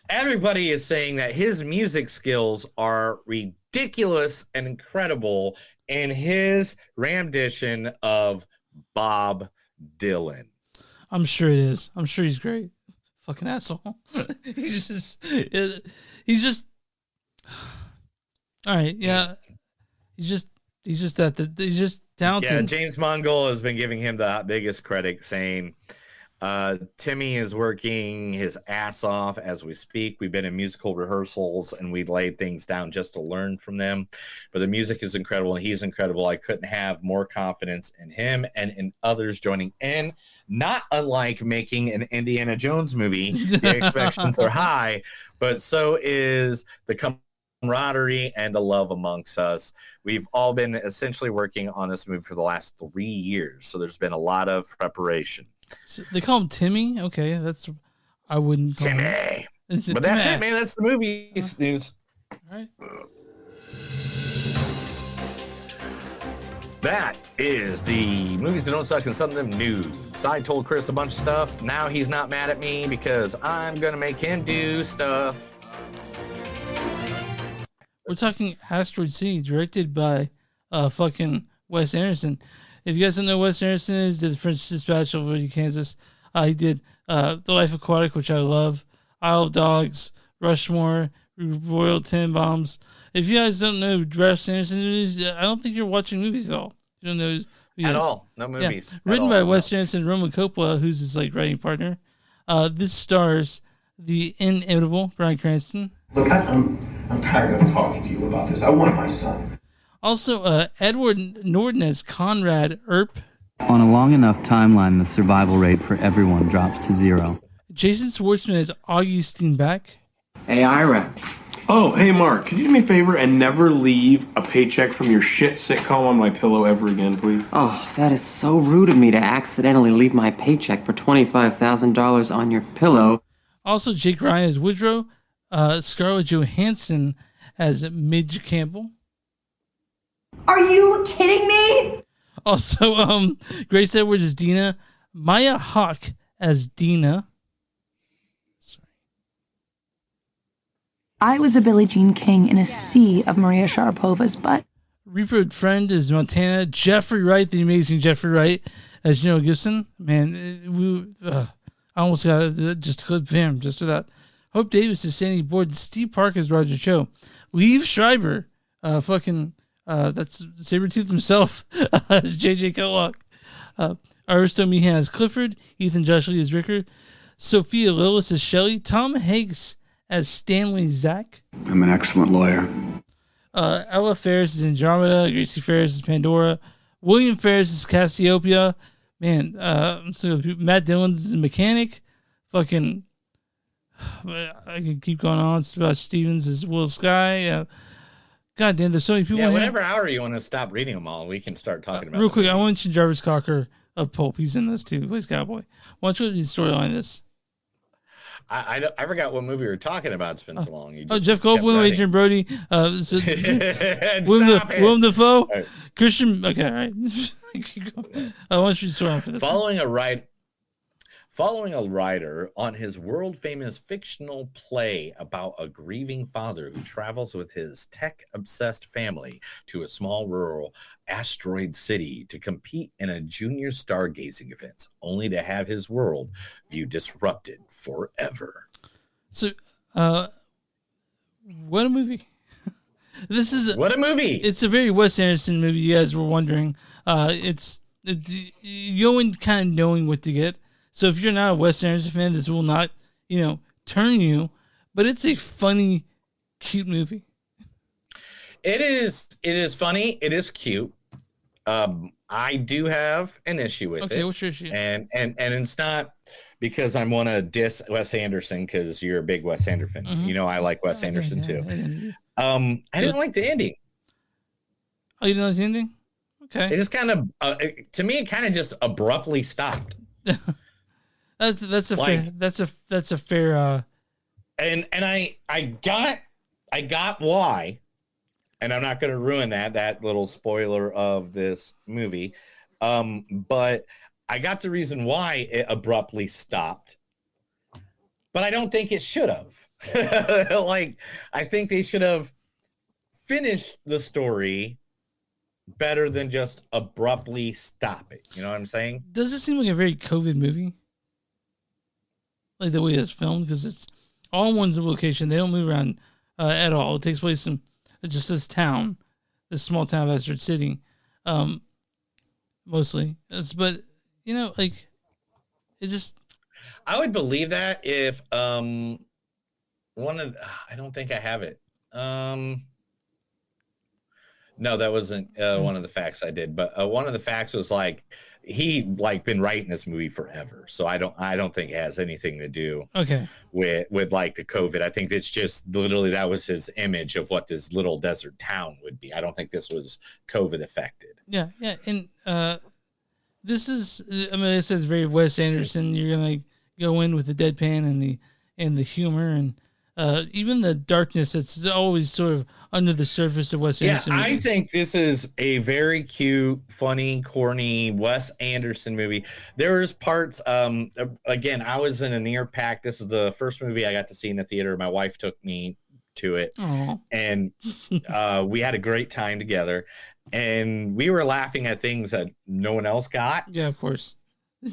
Everybody is saying that his music skills are ridiculous and incredible in his rendition of Bob Dylan. I'm sure it is. I'm sure he's great. Fucking asshole. he's just. All right, yeah. He's just talented. Yeah, James Mangold has been giving him the biggest credit, saying Timmy is working his ass off as we speak. We've been in musical rehearsals and we laid things down just to learn from them. But the music is incredible and he's incredible. I couldn't have more confidence in him and in others joining in. Not unlike making an Indiana Jones movie. The expectations are high, but so is the camaraderie and the love amongst us. We've all been essentially working on this movie for the last 3 years. So there's been a lot of preparation. So they call him Timmy. Okay, that's I wouldn't call Timmy. him. But that's it, man. That's the movie news. All right. That is the movies that don't suck and something news. I told Chris a bunch of stuff. Now he's not mad at me because I'm gonna make him do stuff. We're talking Asteroid City, directed by fucking Wes Anderson. If you guys don't know who Wes Anderson is, did The French Dispatch of Kansas. He did The Life Aquatic, which I love, Isle of Dogs, Rushmore, Royal Tenenbaums. If you guys don't know Wes Anderson, I don't think you're watching movies at all. You don't know who he At is. all. No movies. Yeah. Written by Wes Anderson and Roman Coppola, who's his writing partner. This stars the inimitable Bryan Cranston. Look, I'm tired of talking to you about this. I want my son. Also, Edward Norton as Conrad Earp. On a long enough timeline, the survival rate for everyone drops to 0. Jason Schwartzman as Augustine Beck. Hey, Ira. Oh, hey, Mark, could you do me a favor and never leave a paycheck from your shit sitcom on my pillow ever again, please? Oh, that is so rude of me to accidentally leave my paycheck for $25,000 on your pillow. Also, Jake Ryan as Woodrow. Scarlett Johansson as Midge Campbell. Are you kidding me? Also, Grace Edwards as Dina. Maya Hawke as Dina. I was a Billie Jean King in a sea of Maria Sharapovas, but Reaper Friend is Montana. Jeffrey Wright, the amazing Jeffrey Wright as General Gibson. Man, I almost got just a clip of him just for that. Hope Davis is Sandy Boyd. Steve Park is Roger Cho. Liev Schreiber, that's Sabretooth himself as JJ Kellogg. Aristo Meehan as Clifford. Ethan Josh Lee as Ricker. Sophia Lillis as Shelley. Tom Hanks as Stanley Zach. I'm an excellent lawyer. Ella Ferris is Andromeda. Gracie Ferris is Pandora. William Ferris is Cassiopeia. Man, Matt Dillon is a mechanic. Fucking, I can keep going on. Stevens is Will Sky. God damn, there's so many people. Yeah, in whatever here. hour you want to stop reading them all, we can start talking about Real them. quick, I want to mention Jarvis Cocker of Pulp. He's in this too. He plays Cowboy. Why don't you read the storyline of this? I forgot what movie we were talking about. It's been so long. You Jeff Goldblum, Adrian Brody, Willem Dafoe, Right. Christian. Okay, all right. I want you to sort on for this. Following a writer on his world-famous fictional play about a grieving father who travels with his tech-obsessed family to a small rural asteroid city to compete in a junior stargazing event, only to have his world view disrupted forever. So, what a movie! What a movie! It's a very Wes Anderson movie. You guys were wondering. It's you only kind of knowing what to get. So if you're not a Wes Anderson fan, this will not, turn you. But it's a funny, cute movie. It is funny. It is cute. I do have an issue with it. Okay, what's your issue? And it's not because I want to diss Wes Anderson because you're a big Wes Anderson. Mm-hmm. I like Wes Anderson too. I didn't like the ending. Oh, you didn't like the ending? Okay. It just kind of, to me, it kind of just abruptly stopped. That's a fair. And I got why, and I'm not going to ruin that little spoiler of this movie. But I got the reason why it abruptly stopped. But I don't think it should have. I think they should have finished the story better than just abruptly stop it. You know what I'm saying? Does it seem like a very COVID movie? like the way it's filmed, because it's all in one location. They don't move around at all. It takes place in just this town, this small town of Asteroid City, mostly. But you know, like it just. I would believe that if I don't think I have it. No, that wasn't one of the facts I did, but one of the facts was like he like been writing this movie forever, so I don't think it has anything to do with like the COVID. I think it's just literally that was his image of what this little desert town would be. I don't think this was COVID affected. Yeah, and this is, I mean, it says very Wes Anderson. You're gonna go in with the deadpan and the humor and even the darkness that's always sort of under the surface of Wes Anderson movies. I think this is a very cute, funny, corny Wes Anderson movie. There's parts, again, I was in a near pack. This is the first movie I got to see in the theater. My wife took me to it. Aww. And we had a great time together. And we were laughing at things that no one else got. Yeah, of course.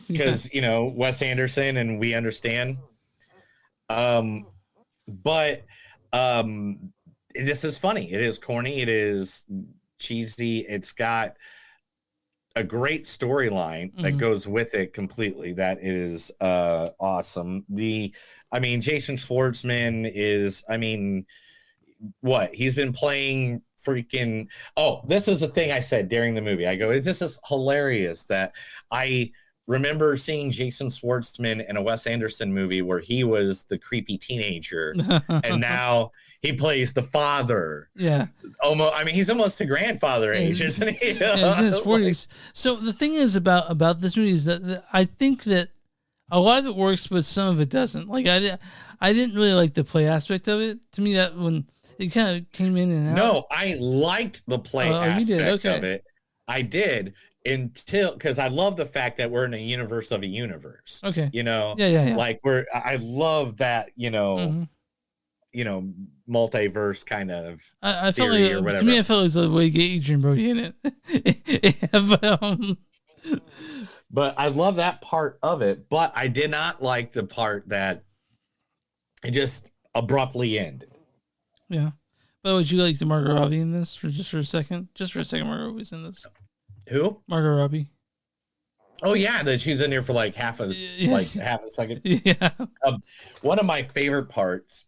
Because, you know, Wes Anderson and we understand. But this is funny. It is corny. It is cheesy. It's got a great storyline that goes with it completely. That is awesome. Jason Schwartzman is, what? He's been playing freaking... Oh, this is the thing I said during the movie. I go, this is hilarious that I remember seeing Jason Schwartzman in a Wes Anderson movie where he was the creepy teenager, and now he plays the father. Yeah. Almost. I mean, he's almost to grandfather age, isn't he? Yeah, he's in his 40s. So the thing is about this movie is that I think that a lot of it works, but some of it doesn't. Like I didn't really like the play aspect of it. To me, that when it kind of came in and out. No, I liked the play aspect of it. I did. Until, because I love the fact that we're in a universe of a universe. Okay. You know, yeah. Like I love that, you know, multiverse kind of. I felt like, to me, I felt like the way you get Adrian Brody in it. But I love that part of it. But I did not like the part that it just abruptly ended. Yeah. But would you like the Margot Robbie in this for a second? Just for a second, Margot Robbie's in this. Who? Margot Robbie. Oh yeah, that she's in here for like half a second. Yeah. One of my favorite parts,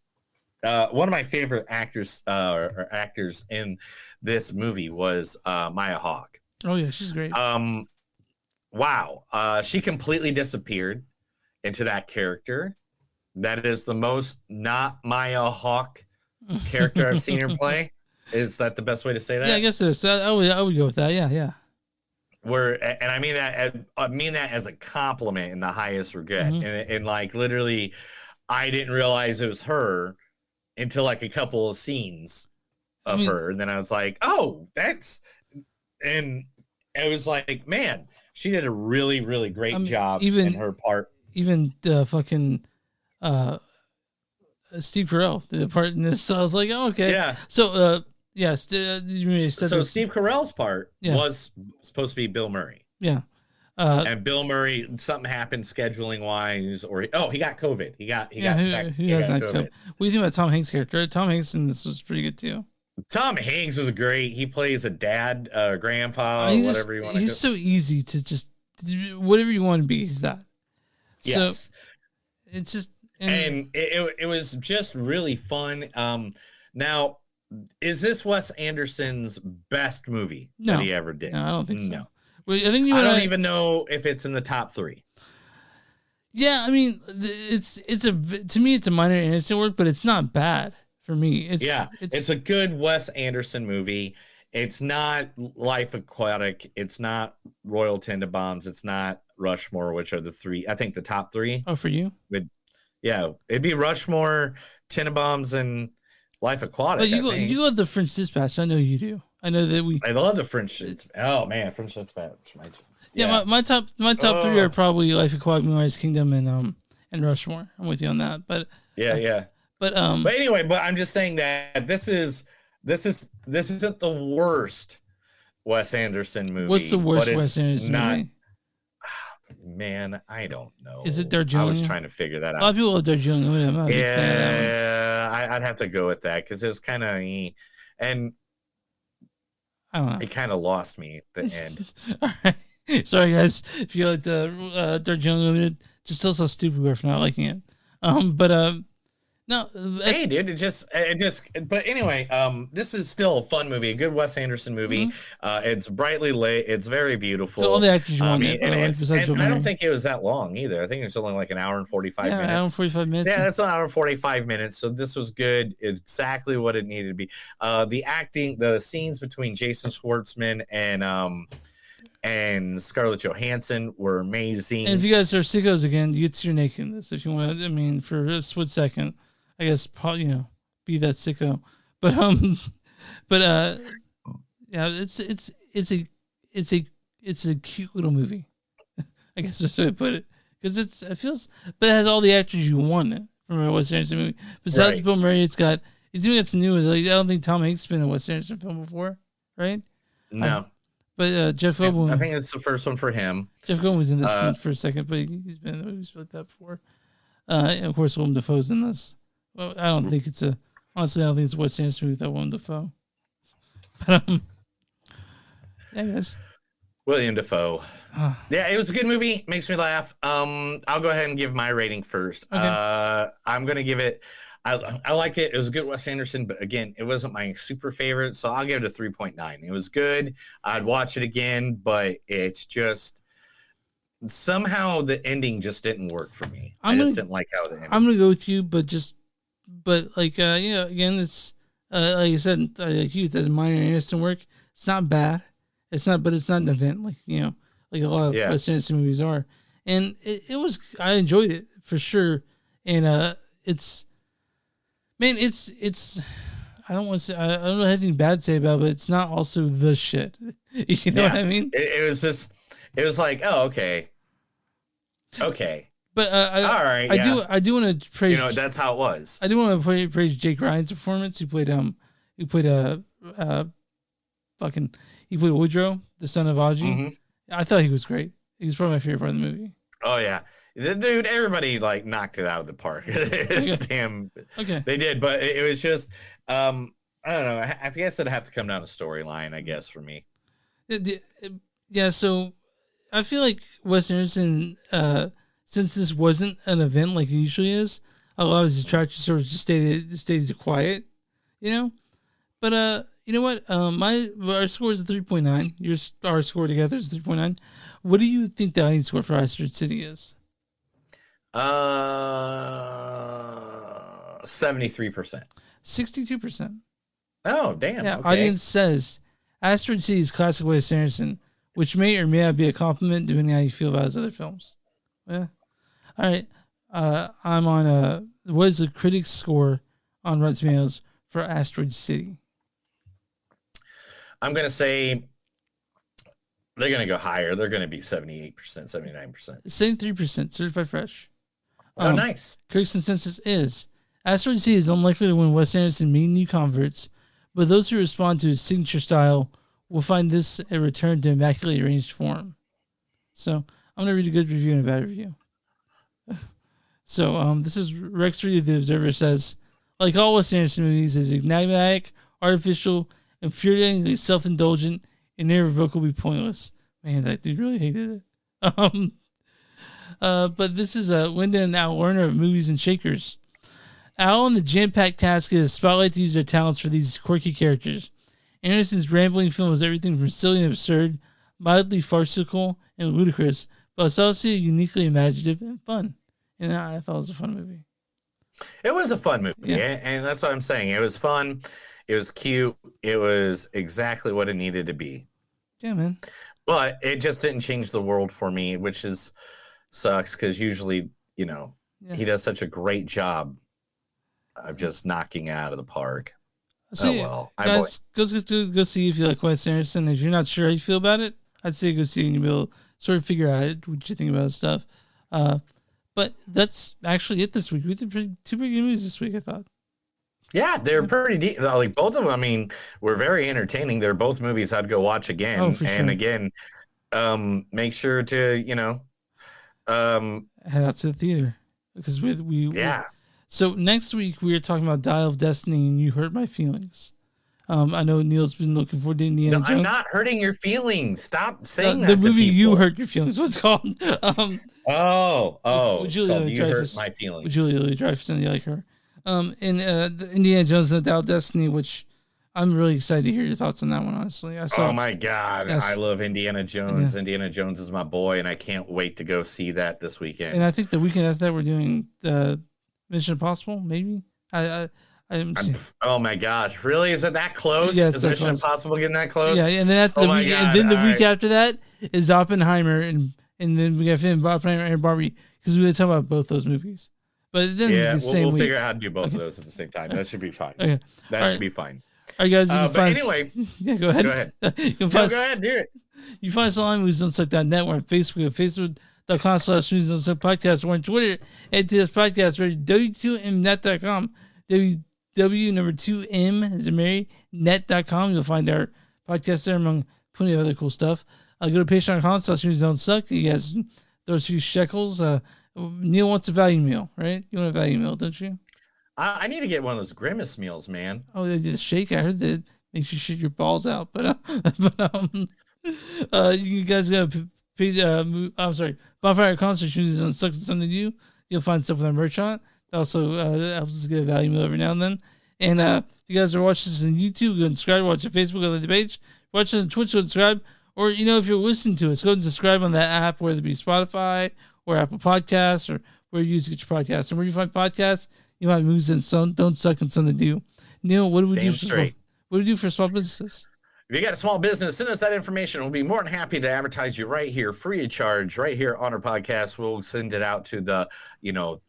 one of my favorite actors or actors in this movie was Maya Hawke. Oh yeah, she's great. Wow, she completely disappeared into that character. That is the most not Maya Hawke character I've seen her play. Is that the best way to say that? Yeah, I guess so. I would go with that. Yeah. And I mean that as a compliment in the highest regret. And like literally, I didn't realize it was her until like a couple of scenes of her, and then I was like, oh, and it was like, man, she did a really, really great job in her part. Even fucking Steve Carell did a part in this. So I was like, oh, okay. Yeah. So Steve Carell's part was supposed to be Bill Murray. Yeah. And Bill Murray, something happened scheduling wise, or he got COVID. He got COVID. What do you think about Tom Hanks' character? Tom Hanks in this was pretty good too. Tom Hanks was great. He plays a dad, grandpa, whatever you want to. He's so easy to just whatever you want to be. He's that. Yes. So it's just and it was just really fun. Now, is this Wes Anderson's best movie that he ever did? No, I don't think so. No. Well, I think I don't even know if it's in the top 3. Yeah, I mean, to me it's a minor innocent work, but it's not bad for me. It's a good Wes Anderson movie. It's not Life Aquatic. It's not Royal Tenenbaums. It's not Rushmore, which are the 3. I think the top 3. Oh, for you? It'd be Rushmore, Tenenbaums, and Life Aquatic. But you go with the French Dispatch. I know you do. I know that I love the French. Oh man, French Dispatch. My top 3 are probably Life Aquatic, Moonrise Kingdom, and Rushmore. I'm with you on that. But yeah. But anyway, I'm just saying that this isn't the worst Wes Anderson movie. What's the worst Wes Anderson movie? Man, I don't know. Is it I was Darjeeling? trying to figure that A lot out. of people love Darjeeling. I'm not a big fan of that one. Yeah, I'd have to go with that because it was kind of, and I don't know. it kind of lost me at the end. All right. Sorry, guys. If you like the Darjeeling Limited, just tell us how stupid we are for not liking it. No. Hey, dude, it just. But anyway, this is still a fun movie, a good Wes Anderson movie. It's brightly lit. It's very beautiful. So all the actors you want, and I don't think it was that long either. I think it's only like an hour and 45 minutes. An hour and 45 minutes. Yeah, that's an hour and 45 minutes. So this was good. It's exactly what it needed to be. The acting, the scenes between Jason Schwartzman and Scarlett Johansson were amazing. And if you guys are sickos again, you get to see your nakedness if you want. I mean, for a split second, I guess be that sicko. But yeah, it's a cute little movie. I guess that's the way I put it, because it has all the actors you want from a Wes Anderson movie. Besides Bill Murray, it's even got some new ones. Like, I don't think Tom Hanks has been in a Wes Anderson film before, right? No. But Jeff Goldblum, I think it's the first one for him. Jeff Goldblum was in this for a second, but he's been in movies like that before. And of course, Willem Dafoe's in this. Well, I don't think it's a Wes Anderson movie without Willem Dafoe. But yeah, guys. William Dafoe. Yeah, it was a good movie. Makes me laugh. I'll go ahead and give my rating first. Okay. I'm gonna give it. I liked it. It was a good Wes Anderson, but again, it wasn't my super favorite, so I'll give it a 3.9. It was good. I'd watch it again, but it's just somehow the ending just didn't work for me. I just didn't like how it ended. I'm gonna go with you, but like again, it's like I said, like you, it does minor Anderson work. It's not bad. It's not an event like like a lot of Wes Anderson movies are, and it was. I enjoyed it for sure, and it's. Man, it's. I don't want to say. I don't know anything bad to say about it, but it's not also the shit. You know what I mean? It was just. It was like, oh, okay. But all right. I do want to praise. That's how it was. I do want to praise Jake Ryan's performance. He played Woodrow, the son of Aji. Mm-hmm. I thought he was great. He was probably my favorite part of the movie. Oh yeah, dude! Everybody like knocked it out of the park. Damn, they did. But it was just, I don't know. I guess it'd have to come down to storyline. I guess for me. Yeah. So I feel like Wes Anderson, since this wasn't an event like it usually is, a lot of his attractions sort of just stayed quiet, But you know what? Our score is a 3.9. Our score together is 3.9. What do you think the audience score for Asteroid City is? 73%. 62%. Oh, damn. Yeah, okay. audience says Asteroid City is classic Wes Anderson, which may or may not be a compliment depending on how you feel about his other films. Yeah. All right. I'm on what is the critics' score on Rotten Tomatoes for Asteroid City? I'm going to say they're going to go higher. They're going to be 78%, 79%. 73%, certified fresh. Oh, nice. Critics' consensus is Asteroid City is unlikely to win Wes Anderson many new converts, but those who respond to his signature style will find this a return to immaculately arranged form. So I'm going to read a good review and a bad review. So this is Rex Reed of The Observer says, like all Wes Anderson movies, is enigmatic, artificial, infuriatingly self-indulgent, and irrevocably pointless. Man, that dude really hated it. But this is Linda and Al Lerner of Movies and Shakers. Al and the jam-packed cast get a spotlight to use their talents for these quirky characters. Anderson's rambling film is everything from silly and absurd, mildly farcical and ludicrous, but it's also uniquely imaginative and fun. And I thought it was a fun movie. It was a fun movie, and that's what I'm saying. It was fun. It was cute. It was exactly what it needed to be. Yeah, man. But it just didn't change the world for me, which sucks because usually, he does such a great job of just knocking it out of the park. So, guys, go see if you like Wes Anderson. If you're not sure how you feel about it, I'd say go see it and you'll be able to sort of figure out what you think about the stuff. But that's actually it this week. We did two pretty good movies this week, I thought. Yeah, they're pretty deep. Like both of them, I mean, were very entertaining. They're both movies I'd go watch again. Oh, for and sure. again, make sure to, head out to the theater because we So next week we are talking about Dial of Destiny, and You Hurt My Feelings. I know Neil's been looking forward to Indiana Jones. I'm not hurting your feelings. Stop saying that the to movie people. You Hurt Your Feelings. What's it called? With Julia You Hurt My Feelings. With Julia Louis-Dreyfus, and you like her. The Indiana Jones and the Dial of Destiny, which I'm really excited to hear your thoughts on that one. Honestly, Oh my God, I love Indiana Jones. Yeah. Indiana Jones is my boy, and I can't wait to go see that this weekend. And I think the weekend after that, we're doing Mission Impossible. Maybe oh my gosh, really? Is it that close? Yeah, is Mission Impossible getting that close? Yeah, and then after the week after that is Oppenheimer, and then we got Oppenheimer and Barbie, because we were talking about both those movies. But it doesn't we'll figure out how to do both of those at the same time. That should be fine. Okay. That should be fine. All right, guys. Anyway, go ahead. Go ahead. Go ahead, do it. You find us online at moviesdon'tsuck.net. We're on Facebook at facebook.com/moviesdon'suck podcast. We're on Twitter at TS Podcast. We're at w2mnet.com. W2M is Mary net.com. You'll find our podcast there among plenty of other cool stuff. Go to patreon.com/moviesdon'tsuck. You guys throw a few shekels. Neil wants a value meal, right? You want a value meal, don't you? I need to get one of those Grimace meals, man. Oh, they did shake. I heard that makes you shit your balls out. You guys got I'm sorry, Bonfire Concert Shoes on Sucks and Something to Do. You'll find stuff with our merch on it. That also helps us get a value meal every now and then. And if you guys are watching this on YouTube, go and subscribe. Watch on Facebook, go to the page. Watch us on Twitch, go and subscribe. Or, if you're listening to us, go and subscribe on that app, whether it be Spotify or Apple Podcasts or where you use to get your podcasts. And where you find podcasts, you find movies and don't suck and something to do. Neil, what do we do? What do we do for small businesses? If you got a small business, send us that information. We'll be more than happy to advertise you right here, free of charge, right here on our podcast. We'll send it out to the,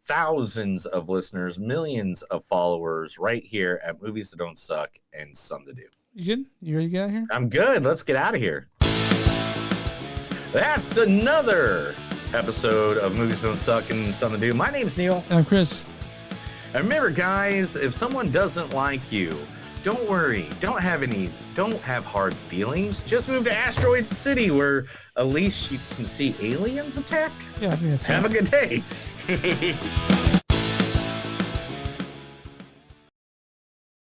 thousands of listeners, millions of followers right here at Movies That Don't Suck and Something to Do. You good? You ready to get out of here? I'm good. Let's get out of here. That's another episode of Movies That Don't Suck and Something to Do. My name's Neil. And I'm Chris. And remember, guys, if someone doesn't like you, don't worry. Don't have hard feelings. Just move to Asteroid City, where at least you can see aliens attack. Yeah, I think that's Have a good day.